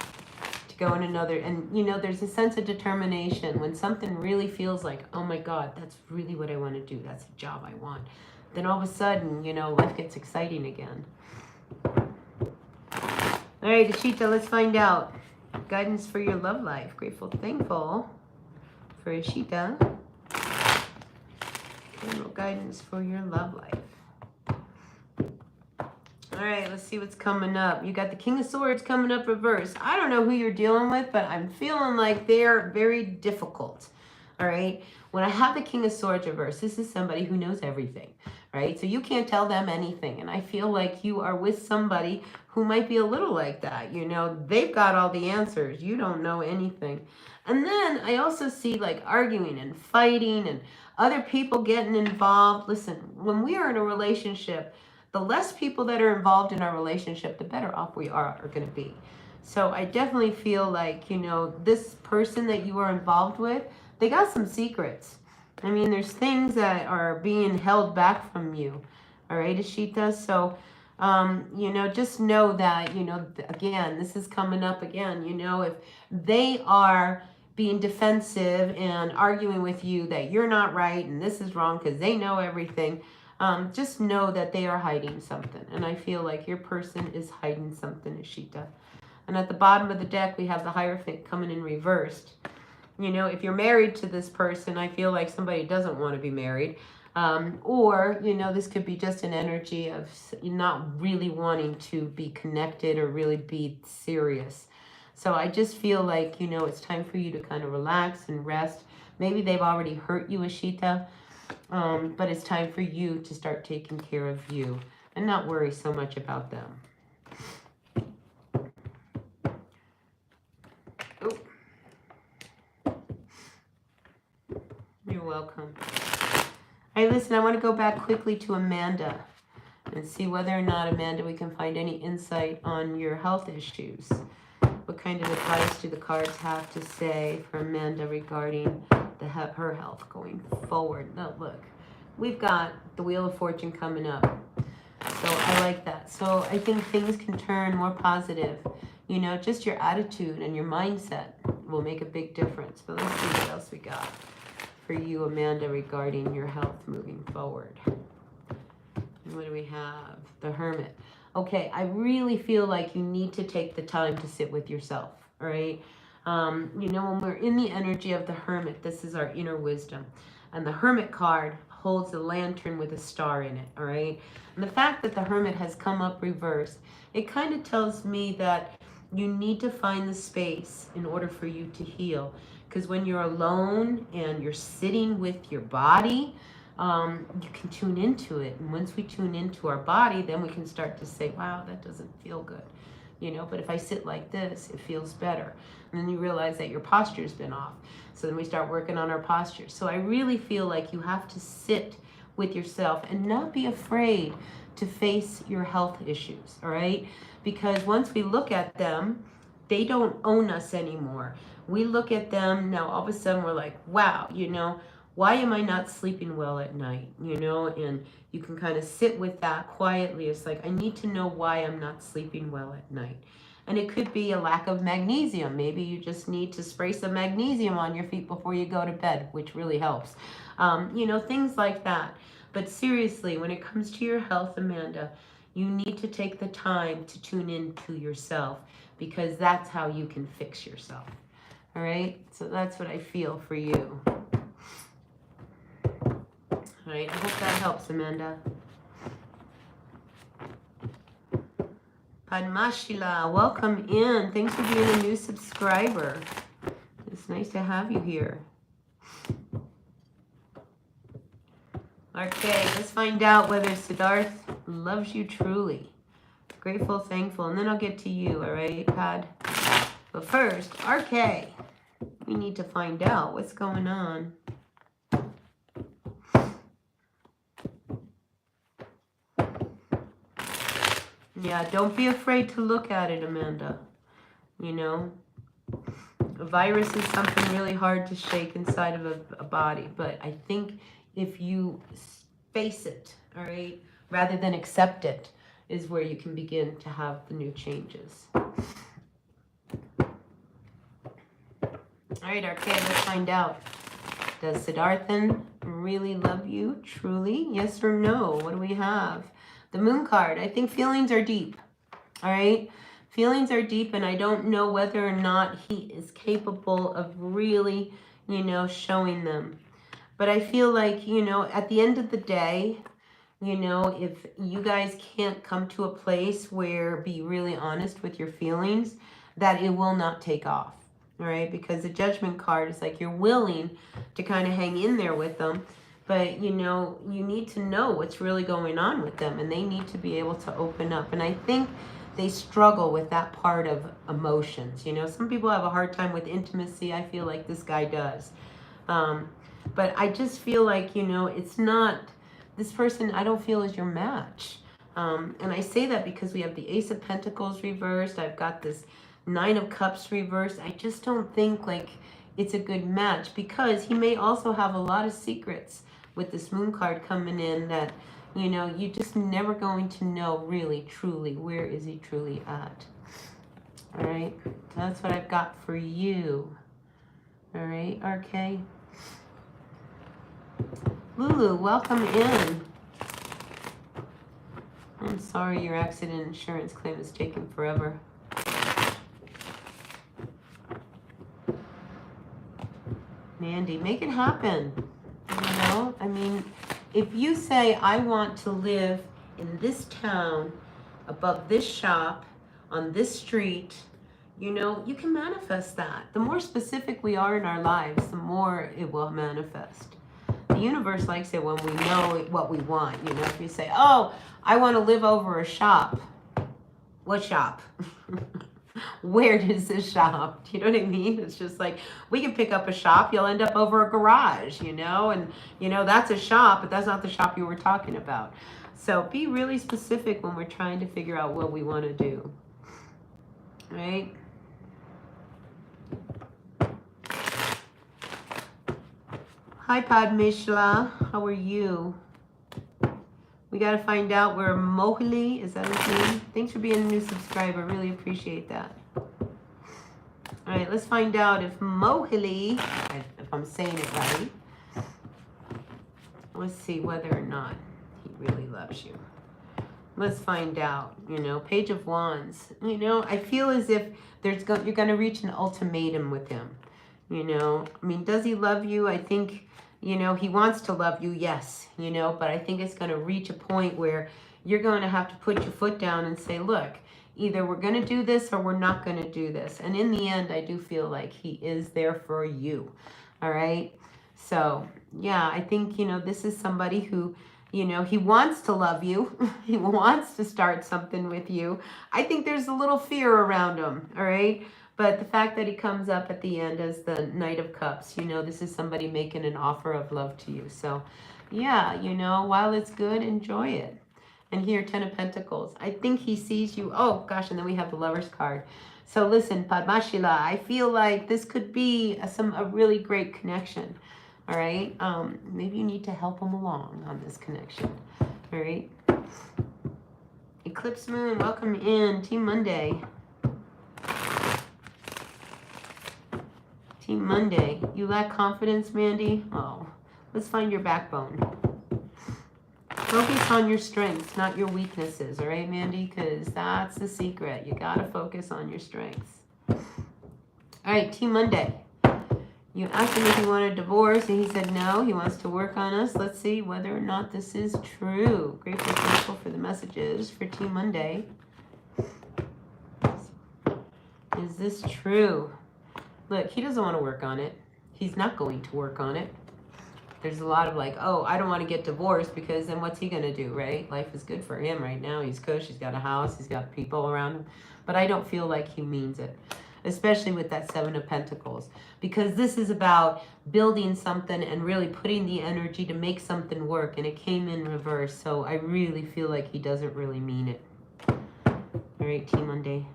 to go in another. And, you know, there's a sense of determination when something really feels like, oh, my God, that's really what I want to do. That's a job I want. Then all of a sudden, you know, life gets exciting again. All right, Ishita, let's find out. Guidance for your love life. Grateful, thankful for Ishita. General guidance for your love life. All right, let's see what's coming up. You got the King of Swords coming up reverse. I don't know who you're dealing with, but I'm feeling like they're very difficult. All right, when I have the King of Swords reverse, this is somebody who knows everything, right? So you can't tell them anything. And I feel like you are with somebody who might be a little like that. You know, they've got all the answers. You don't know anything. And then I also see like arguing and fighting and other people getting involved. Listen, when we are in a relationship, the less people that are involved in our relationship, the better off we are going to be. So I definitely feel like, you know, this person that you are involved with, they got some secrets. I mean, there's things that are being held back from you. All right, Ishita. So, you know, just know that, you know, again, this is coming up again. You know, if they are being defensive and arguing with you that you're not right and this is wrong because they know everything, just know that they are hiding something. And I feel like your person is hiding something, Ishita. And at the bottom of the deck, we have the Hierophant coming in reversed. You know, if you're married to this person, I feel like somebody doesn't want to be married. Or, you know, this could be just an energy of not really wanting to be connected or really be serious. So I just feel like, you know, it's time for you to kind of relax and rest. Maybe they've already hurt you, Ishita. But it's time for you to start taking care of you and not worry so much about them. You're welcome. All right, listen, I want to go back quickly to Amanda and see whether or not, Amanda, we can find any insight on your health issues. What kind of advice do the cards have to say for Amanda regarding her health going forward? Now, look, we've got the Wheel of Fortune coming up. So I like that. So I think things can turn more positive. You know, just your attitude and your mindset will make a big difference. But let's see what else we got for you, Amanda, regarding your health moving forward. What do we have? The Hermit. Okay, I really feel like you need to take the time to sit with yourself, all right? You know, when we're in the energy of the Hermit, this is our inner wisdom. And the Hermit card holds a lantern with a star in it, all right? And the fact that the Hermit has come up reversed, it kind of tells me that you need to find the space in order for you to heal. Because when you're alone and you're sitting with your body, you can tune into it. And once we tune into our body, then we can start to say, wow, that doesn't feel good. You know, but if I sit like this, it feels better. And then you realize that your posture's been off. So then we start working on our posture. So I really feel like you have to sit with yourself and not be afraid to face your health issues, all right? Because once we look at them, they don't own us anymore. We look at them, now all of a sudden we're like, wow, you know, why am I not sleeping well at night? You know, and you can kind of sit with that quietly. It's like, I need to know why I'm not sleeping well at night. And it could be a lack of magnesium. Maybe you just need to spray some magnesium on your feet before you go to bed, which really helps. You know, things like that. But seriously, when it comes to your health, Amanda, you need to take the time to tune into yourself, because that's how you can fix yourself. All right? So that's what I feel for you. All right, I hope that helps, Amanda. Padmashila, welcome in. Thanks for being a new subscriber. It's nice to have you here. Okay, let's find out whether Siddharth loves you truly. Grateful, thankful, and then I'll get to you, all right, Pad? But first, RK, we need to find out what's going on. Yeah, don't be afraid to look at it, Amanda. You know, a virus is something really hard to shake inside of a body, but I think if you face it, all right, rather than accept it, is where you can begin to have the new changes. All right, RK, let's find out. Does Siddharthan really love you truly? Yes or no? What do we have? The Moon card. I think feelings are deep. All right? Feelings are deep, and I don't know whether or not he is capable of really, you know, showing them. But I feel like, you know, at the end of the day, you know, if you guys can't come to a place where be really honest with your feelings, that it will not take off. All right? Because the Judgment card is like you're willing to kind of hang in there with them. But, you know, you need to know what's really going on with them, and they need to be able to open up. And I think they struggle with that part of emotions. You know, some people have a hard time with intimacy. I feel like this guy does. But I just feel like, you know, it's not, this person I don't feel is your match. And I say that because we have the Ace of Pentacles reversed. I've got this Nine of Cups reversed. I just don't think like it's a good match, because he may also have a lot of secrets with this Moon card coming in that, you know, you're just never going to know really, truly, where is he truly at. All right, so that's what I've got for you. All right, RK. Lulu, welcome in. I'm sorry your accident insurance claim is taking forever. Mandy, make it happen. You know, I mean, if you say, I want to live in this town, above this shop, on this street, you know, you can manifest that. The more specific we are in our lives, the more it will manifest. The universe likes it when we know what we want. You know, if you say, oh, I want to live over a shop. What shop? Where does this shop? Do you know what I mean? It's just like, we can pick up a shop, you'll end up over a garage, you know, and that's a shop, but that's not the shop you were talking about. So be really specific when we're trying to figure out what we want to do. Right? Hi Padmeshla, how are you? We got to find out where Mohli, is that his name? Thanks for being a new subscriber, really appreciate that. All right, let's find out if Mohili, if I'm saying it right, let's see whether or not he really loves you. Let's find out, Page of Wands. I feel as if you're going to reach an ultimatum with him. I mean, does he love you? I think, he wants to love you, yes, but I think it's going to reach a point where you're going to have to put your foot down and say, look, either we're going to do this or we're not going to do this. And in the end, I do feel like he is there for you. All right. So, yeah, I think, this is somebody who, he wants to love you. He wants to start something with you. I think there's a little fear around him. All right. But the fact that he comes up at the end as the Knight of Cups, this is somebody making an offer of love to you. So, yeah, while it's good, enjoy it. And here, 10 of Pentacles. I think he sees you. Oh, gosh, and then we have the Lover's card. So listen, Padmashila, I feel like this could be a really great connection. All right? Maybe you need to help him along on this connection. All right? Eclipse Moon, welcome in. Team Monday. Team Monday. You lack confidence, Mandy? Oh, let's find your backbone. Focus on your strengths, not your weaknesses, all right, Mandy? Because that's the secret. You got to focus on your strengths. All right, Team Monday. You asked him if he wanted a divorce, and he said no. He wants to work on us. Let's see whether or not this is true. Grateful, thankful for the messages for Team Monday. Is this true? Look, he doesn't want to work on it. He's not going to work on it. There's a lot of like, oh, I don't want to get divorced because then what's he going to do, right? Life is good for him right now. He's cush, he's got a house, he's got people around him. But I don't feel like he means it, especially with that 7 of Pentacles. Because this is about building something and really putting the energy to make something work. And it came in reverse. So I really feel like he doesn't really mean it. All right, Team Monday.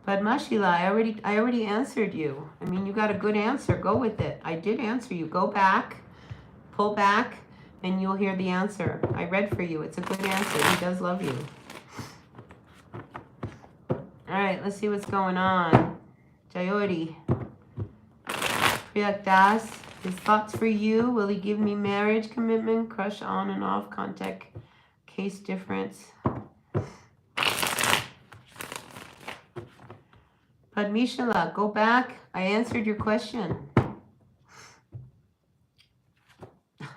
Padmashila, I already answered you. I mean, you got a good answer. Go with it. I did answer you. Go back, pull back, and you'll hear the answer. I read for you. It's a good answer. He does love you. All right, let's see what's going on. Jayoti. Priyak Das. His thoughts for you. Will he give me marriage commitment? Crush on and off. Contact. Case difference. Padmishila, go back. I answered your question.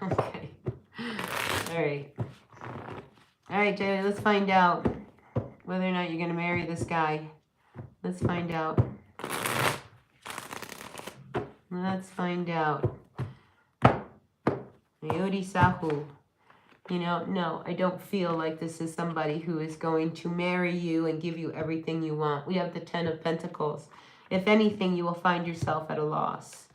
Okay. All right. All right, Jay, let's find out whether or not you're going to marry this guy. Let's find out. Let's find out. Ayodi Sahu. No, I don't feel like this is somebody who is going to marry you and give you everything you want. We have the 10 of Pentacles. If anything, you will find yourself at a loss.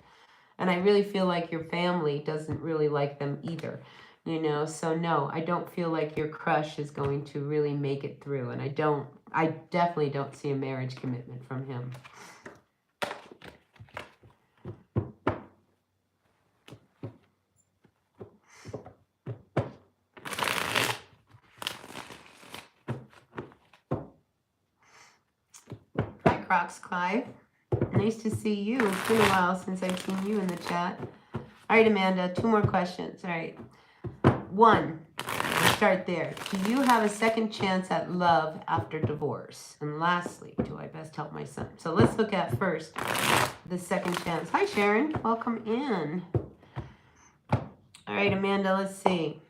And I really feel like your family doesn't really like them either. So no, I don't feel like your crush is going to really make it through. And I definitely don't see a marriage commitment from him. Crocs Clive. Nice to see you. It's been a while since I've seen you in the chat. All right, Amanda, 2 more questions. All right. 1, we'll start there. Do you have a second chance at love after divorce? And lastly, do I best help my son? So let's look at first the second chance. Hi, Sharon. Welcome in. All right, Amanda, let's see.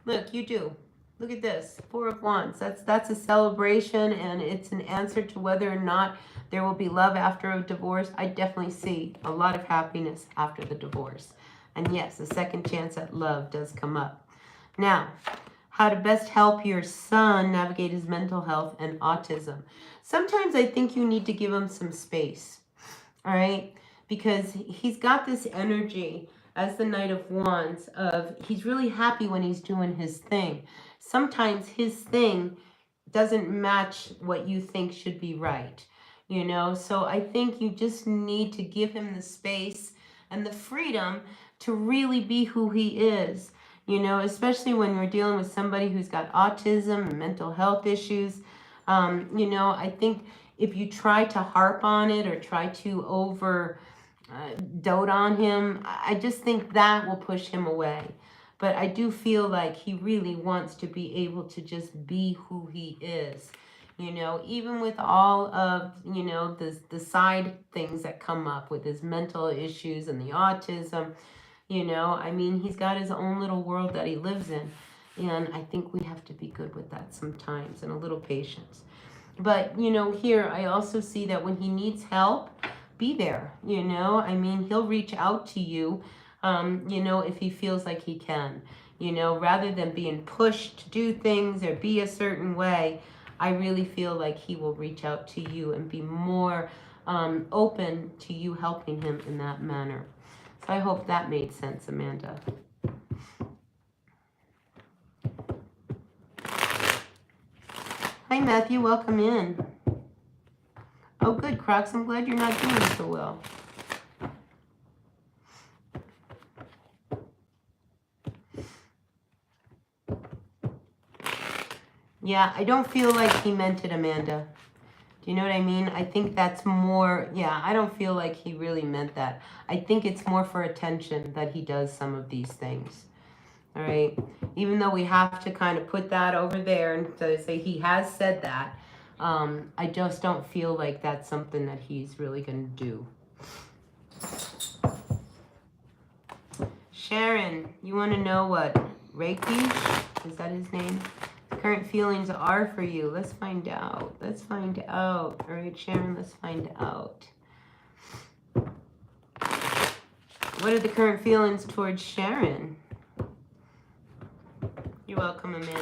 Look, you do. Look at this, 4 of Wands. That's a celebration, and it's an answer to whether or not there will be love after a divorce. I definitely see a lot of happiness after the divorce. And yes, a second chance at love does come up. Now, how to best help your son navigate his mental health and autism. Sometimes I think you need to give him some space, all right? Because he's got this energy as the Knight of Wands of he's really happy when he's doing his thing. Sometimes his thing doesn't match what you think should be right, you know? So I think you just need to give him the space and the freedom to really be who he is, you know, especially when we're dealing with somebody who's got autism and mental health issues. You know, I think if you try to harp on it or try to dote on him, I just think that will push him away. But I do feel like he really wants to be able to just be who he is. You know, even with all of, you know, the side things that come up with his mental issues and the autism, you know, I mean, he's got his own little world that he lives in. And I think we have to be good with that sometimes and a little patience. But, you know, here I also see that when he needs help, be there, you know. I mean, he'll reach out to you, you know, if he feels like he can, you know, rather than being pushed to do things or be a certain way. I really feel like he will reach out to you and be more open to you helping him in that manner. So I hope that made sense, Amanda. Hi, Matthew. Welcome in. Oh, good, Crocs. I'm glad you're not doing so well. Yeah, I don't feel like he meant it, Amanda. Do you know what I mean? I think that's more, yeah, I don't feel like he really meant that. I think it's more for attention that he does some of these things. All right? Even though we have to kind of put that over there and to say he has said that, I just don't feel like that's something that he's really going to do. Sharon, you want to know what Reiki, is that his name? Current feelings are for you. Let's find out. Let's find out. All right, Sharon, let's find out. What are the current feelings towards Sharon? You're welcome, Amanda.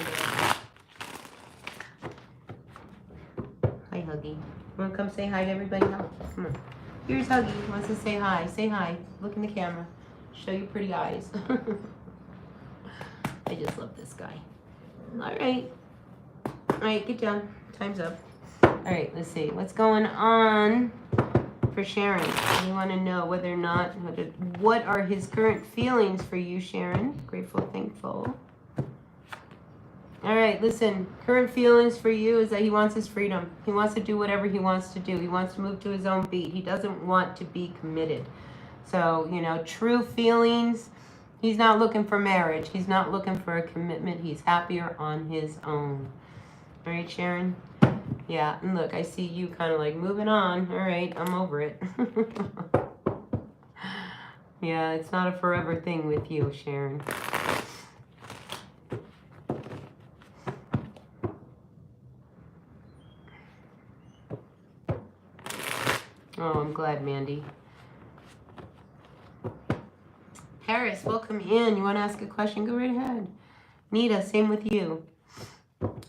Hi, Huggy. You want to come say hi to everybody? No, come on. Here's Huggy. He wants to say hi. Say hi. Look in the camera. Show your pretty eyes. I just love this guy. All right. All right, get down. Time's up. All right, let's see. What's going on for Sharon? We want to know whether or not, what are his current feelings for you, Sharon? Grateful, thankful. All right, listen. Current feelings for you is that he wants his freedom. He wants to do whatever he wants to do. He wants to move to his own beat. He doesn't want to be committed. So, you know, true feelings. He's not looking for marriage. He's not looking for a commitment. He's happier on his own. All right, Sharon? Yeah, and look, I see you kind of like moving on. All right, I'm over it. Yeah, it's not a forever thing with you, Sharon. Oh, I'm glad, Mandy. Paris, welcome in. You want to ask a question? Go right ahead. Nita, same with you.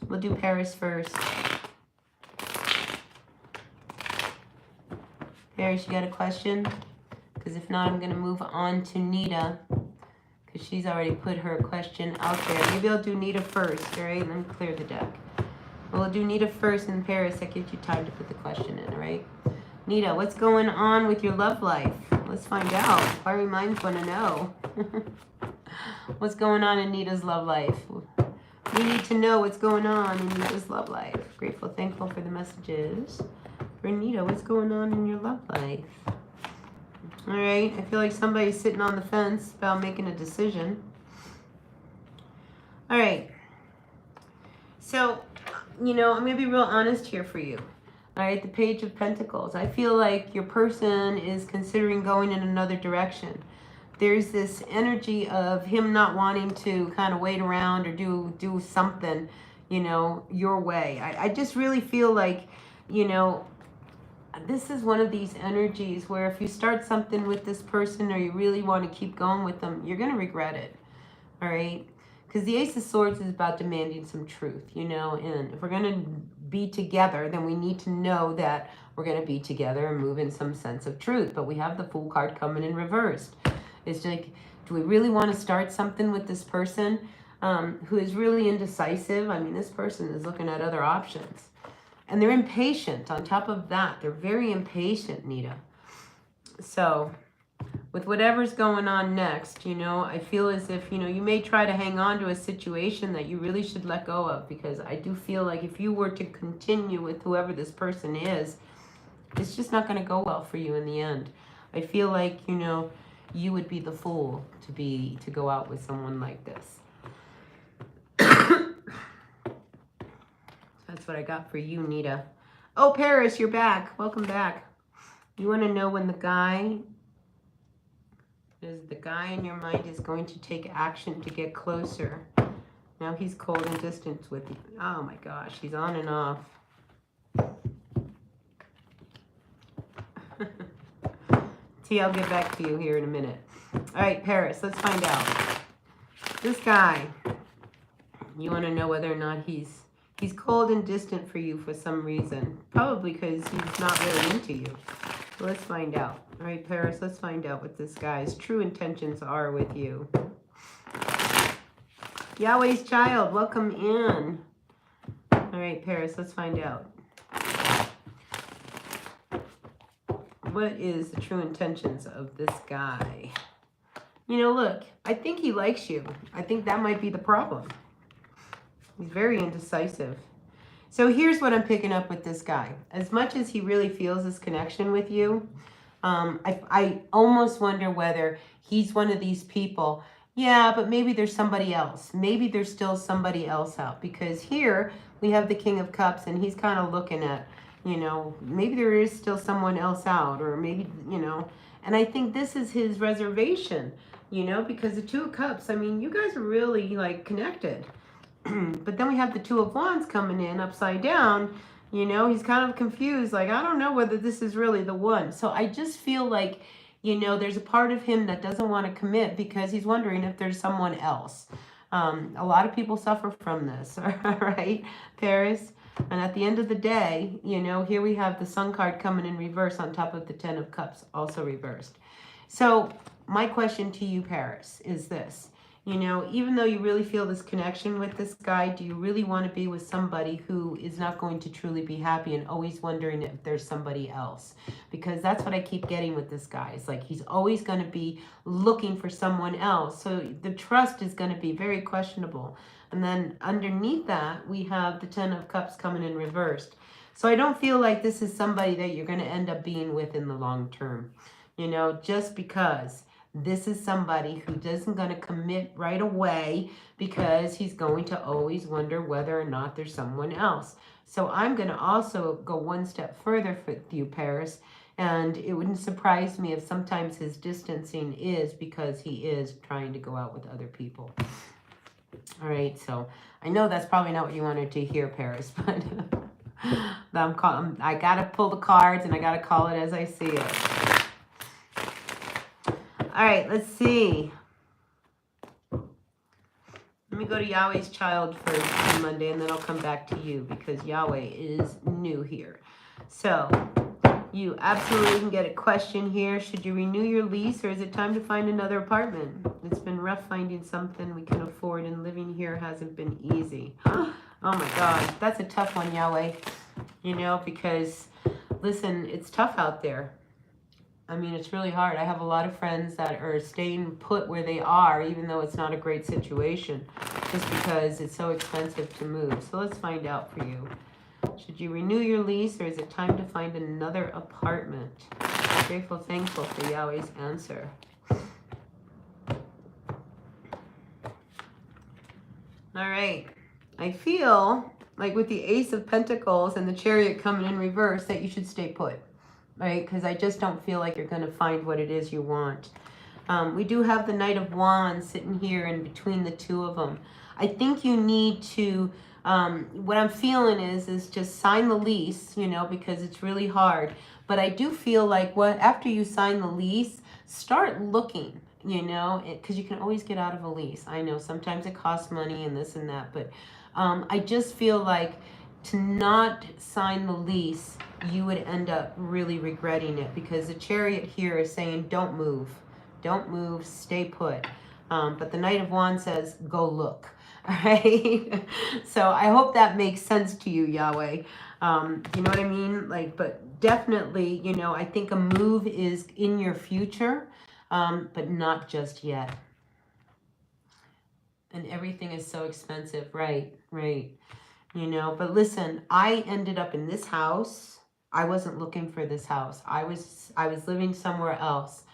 We'll do Paris first. Paris, you got a question? Because if not, I'm going to move on to Nita. Because she's already put her question out there. Maybe I'll do Nita first, all right? Let me clear the deck. We'll do Nita first and Paris. That gives you time to put the question in, all right? Nita, what's going on with your love life? Let's find out. Inquiry minds want to know. What's going on in Nita's love life? We need to know what's going on in Nita's love life. Grateful, thankful for the messages. For Nita, what's going on in your love life? All right, I feel like somebody's sitting on the fence about making a decision. All right. So, you know, I'm going to be real honest here for you. All right, the Page of Pentacles. I feel like your person is considering going in another direction. There's this energy of him not wanting to kind of wait around or do something, you know, your way. I just really feel like, you know, this is one of these energies where if you start something with this person or you really want to keep going with them, you're going to regret it. All right? Because the Ace of Swords is about demanding some truth, you know, and if we're going to be together, then we need to know that we're going to be together and move in some sense of truth. But we have the Fool card coming in reversed. It's like, do we really want to start something with this person who is really indecisive? I mean, this person is looking at other options. And they're impatient. On top of that, they're very impatient, Nita. So with whatever's going on next, you know, I feel as if, you know, you may try to hang on to a situation that you really should let go of, because I do feel like if you were to continue with whoever this person is, it's just not going to go well for you in the end. I feel like, you know, you would be the fool to go out with someone like this. That's what I got for you, Nita. Oh, Paris, you're back. Welcome back. You want to know when the guy in your mind is going to take action to get closer. Now he's cold and distant with you. Oh my gosh, he's on and off. See, I'll get back to you here in a minute. All right, Paris, let's find out. This guy, you want to know whether or not he's cold and distant for you for some reason. Probably because he's not really into you. So let's find out. All right, Paris, let's find out what this guy's true intentions are with you. Yahweh's child, welcome in. All right, Paris, let's find out. What is the true intentions of this guy? You know, look, I think he likes you. I think that might be the problem. He's very indecisive. So here's what I'm picking up with this guy. As much as he really feels this connection with you, I almost wonder whether he's one of these people. Yeah, but maybe there's somebody else. Maybe there's still somebody else out. Because here we have the King of Cups, and he's kind of looking at, you know, maybe there is still someone else out, or maybe, you know, and I think this is his reservation, you know, because the Two of Cups, I mean, you guys are really like connected. But then we have the Two of Wands coming in upside down. You know, he's kind of confused. Like, I don't know whether this is really the one. So I just feel like, you know, there's a part of him that doesn't want to commit because he's wondering if there's someone else. A lot of people suffer from this, right, Paris? And at the end of the day, you know, here we have the Sun card coming in reverse on top of the Ten of Cups, also reversed. So my question to you, Paris, is this. You know, even though you really feel this connection with this guy, do you really want to be with somebody who is not going to truly be happy and always wondering if there's somebody else? Because that's what I keep getting with this guy. It's like he's always going to be looking for someone else. So the trust is going to be very questionable. And then underneath that, we have the Ten of Cups coming in reversed. So I don't feel like this is somebody that you're going to end up being with in the long term. You know, just because this is somebody who isn't going to commit right away because he's going to always wonder whether or not there's someone else. So I'm going to also go one step further with you, Paris. And it wouldn't surprise me if sometimes his distancing is because he is trying to go out with other people. All right, so I know that's probably not what you wanted to hear, Paris, but I got to pull the cards and I got to call it as I see it. All right, let's see. Let me go to Yahweh's child first on Monday, and then I'll come back to you because Yahweh is new here. So you absolutely can get a question here. Should you renew your lease, or is it time to find another apartment? It's been rough finding something we can afford, and living here hasn't been easy. Oh my God, that's a tough one, Yahweh. You know, because listen, it's tough out there. I mean, it's really hard. I have a lot of friends that are staying put where they are, even though it's not a great situation, just because it's so expensive to move. So let's find out for you. Should you renew your lease, or is it time to find another apartment? Grateful, thankful for Yahweh's answer. All right. I feel like with the Ace of Pentacles and the Chariot coming in reverse that you should stay put. Right? Because I just don't feel like you're going to find what it is you want. We do have the Knight of Wands sitting here in between the two of them. I think you need to, what I'm feeling is just sign the lease, you know, because it's really hard. But I do feel like after you sign the lease, start looking. you know, because you can always get out of a lease. I know sometimes it costs money and this and that, but I just feel like to not sign the lease, you would end up really regretting it, because the Chariot here is saying don't move. Don't move, stay put. But the Knight of Wands says go look. All right. So I hope that makes sense to you, Yahweh. You know what I mean? Like, but definitely, you know, I think a move is in your future, but not just yet. And everything is so expensive. Right, right. You know, but listen, I ended up in this house. I wasn't looking for this house. I was living somewhere else.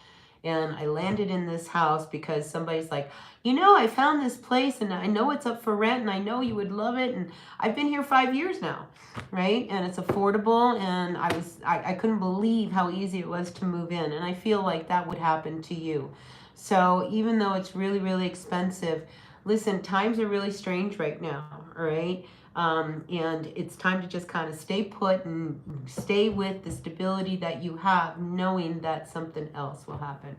And I landed in this house because somebody's like, you know, I found this place and I know it's up for rent and I know you would love it. And I've been here 5 years now, right? And it's affordable. And I couldn't believe how easy it was to move in. And I feel like that would happen to you. So even though it's really, really expensive, listen, times are really strange right now, all right? And it's time to just kind of stay put and stay with the stability that you have, knowing that something else will happen.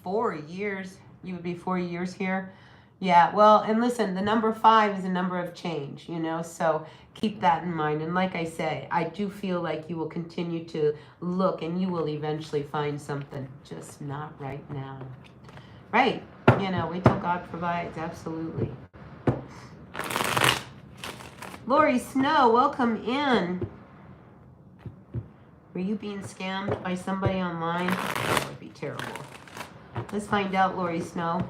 4 years, you would be 4 years here. Yeah, well, and listen, the number 5 is a number of change, you know, so keep that in mind. And like I say, I do feel like you will continue to look and you will eventually find something, just not right now. Right, you know, wait till God provides, absolutely. Lori Snow, welcome in. Were you being scammed by somebody online? That would be terrible. Let's find out, Lori Snow.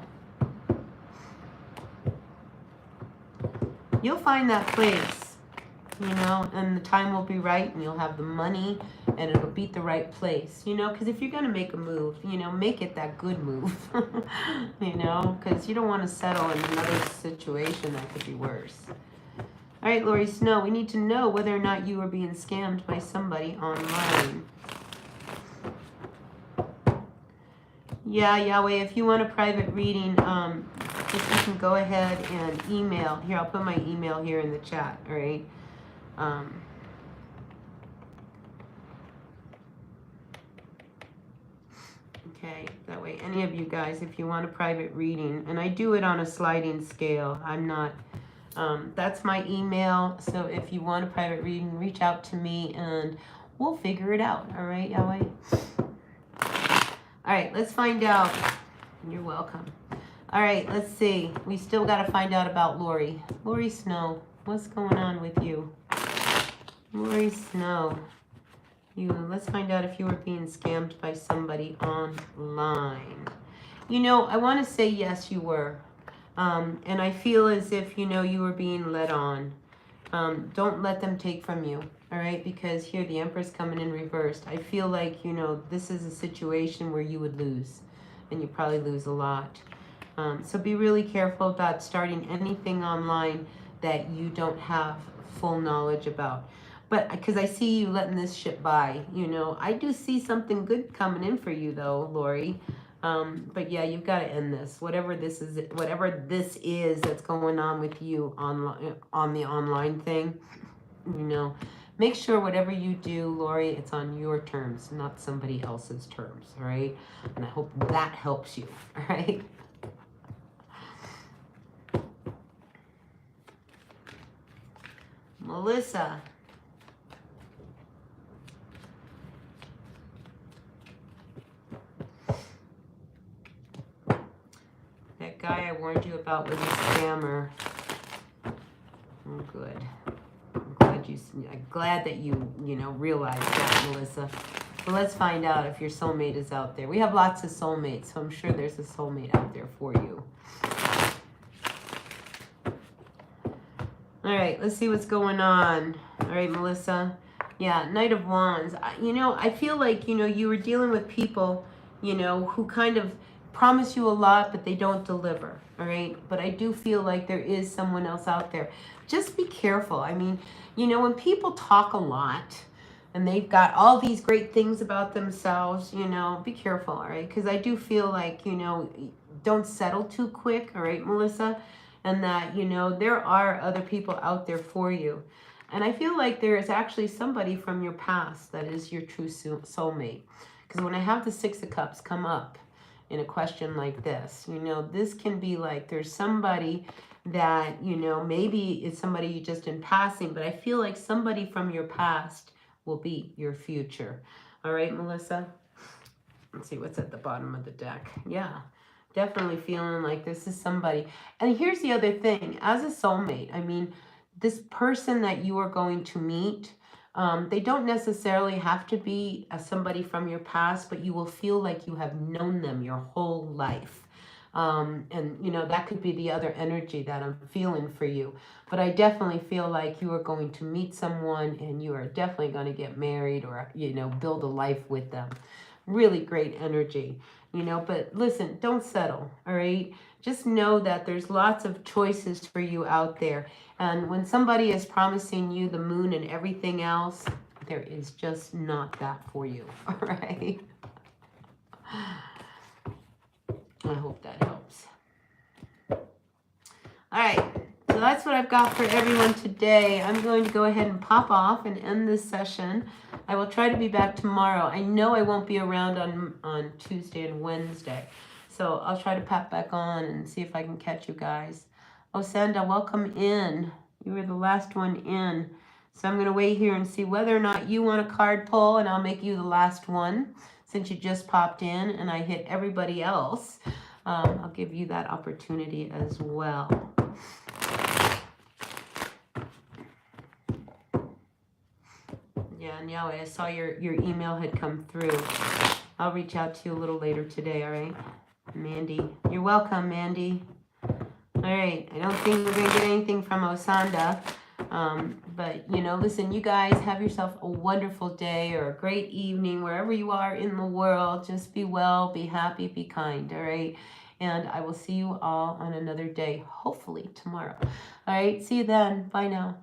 You'll find that place, you know, and the time will be right and you'll have the money and it'll beat the right place, you know, because if you're going to make a move, you know, make it that good move, you know, because you don't want to settle in another situation that could be worse. All right, Lori Snow, we need to know whether or not you are being scammed by somebody online. Yeah, Yahweh, if you want a private reading, just you can go ahead and email. Here, I'll put my email here in the chat, all right? Okay, that way any of you guys, if you want a private reading, and I do it on a sliding scale. I'm not... that's my email, so if you want a private reading, reach out to me and we'll figure it out. All right, Yahweh? All right, let's find out. You're welcome. All right, let's see. We still got to find out about Lori. Lori Snow, what's going on with you? Lori Snow, let's find out if you were being scammed by somebody online. You know, I want to say yes, you were. And I feel as if, you know, you were being led on. Don't let them take from you, all right? Because here the Empress coming in reversed. I feel like, you know, this is a situation where you would lose, and you probably lose a lot. So be really careful about starting anything online that you don't have full knowledge about. But because I see you letting this ship by, you know, I do see something good coming in for you though, Lori. But yeah, you've got to end this. Whatever this is that's going on with you on the online thing, you know, make sure whatever you do, Lori, it's on your terms, not somebody else's terms, all right? And I hope that helps you, all right? Melissa. That guy I warned you about was a scammer. Oh, good. I'm glad that you know, realized that, Melissa. But let's find out if your soulmate is out there. We have lots of soulmates, so I'm sure there's a soulmate out there for you. All right, let's see what's going on. All right, Melissa. Yeah, Knight of Wands. You know, I feel like, you know, you were dealing with people, you know, who kind of promise you a lot, but they don't deliver, all right? But I do feel like there is someone else out there. Just be careful. I mean, you know, when people talk a lot and they've got all these great things about themselves, you know, be careful, all right? Because I do feel like, you know, don't settle too quick, all right, Melissa? And that, you know, there are other people out there for you. And I feel like there is actually somebody from your past that is your true soulmate. Because when I have the Six of Cups come up in a question like this, you know, this can be like there's somebody that, you know, maybe it's somebody you just in passing, but I feel like somebody from your past will be your future. All right, Melissa? Let's see what's at the bottom of the deck. Yeah, definitely feeling like this is somebody. And here's the other thing. As a soulmate, I mean, this person that you are going to meet, they don't necessarily have to be somebody from your past, but you will feel like you have known them your whole life. And, you know, that could be the other energy that I'm feeling for you. But I definitely feel like you are going to meet someone and you are definitely going to get married or, you know, build a life with them. Really great energy, you know, but listen, don't settle, all right? Just know that there's lots of choices for you out there. And when somebody is promising you the moon and everything else, there is just not that for you, all right? I hope that helps. All right, so that's what I've got for everyone today. I'm going to go ahead and pop off and end this session. I will try to be back tomorrow. I know I won't be around on Tuesday and Wednesday. So I'll try to pop back on and see if I can catch you guys. Oh, Sanda, welcome in. You were the last one in. So I'm going to wait here and see whether or not you want a card pull, and I'll make you the last one since you just popped in and I hit everybody else. I'll give you that opportunity as well. Yeah, and Yahweh, I saw your email had come through. I'll reach out to you a little later today, all right? Mandy. You're welcome, Mandy. All right, I don't think we're going to get anything from Osanda. But, you know, listen, you guys have yourself a wonderful day or a great evening wherever you are in the world. Just be well, be happy, be kind, all right? And I will see you all on another day, hopefully tomorrow. All right, see you then. Bye now.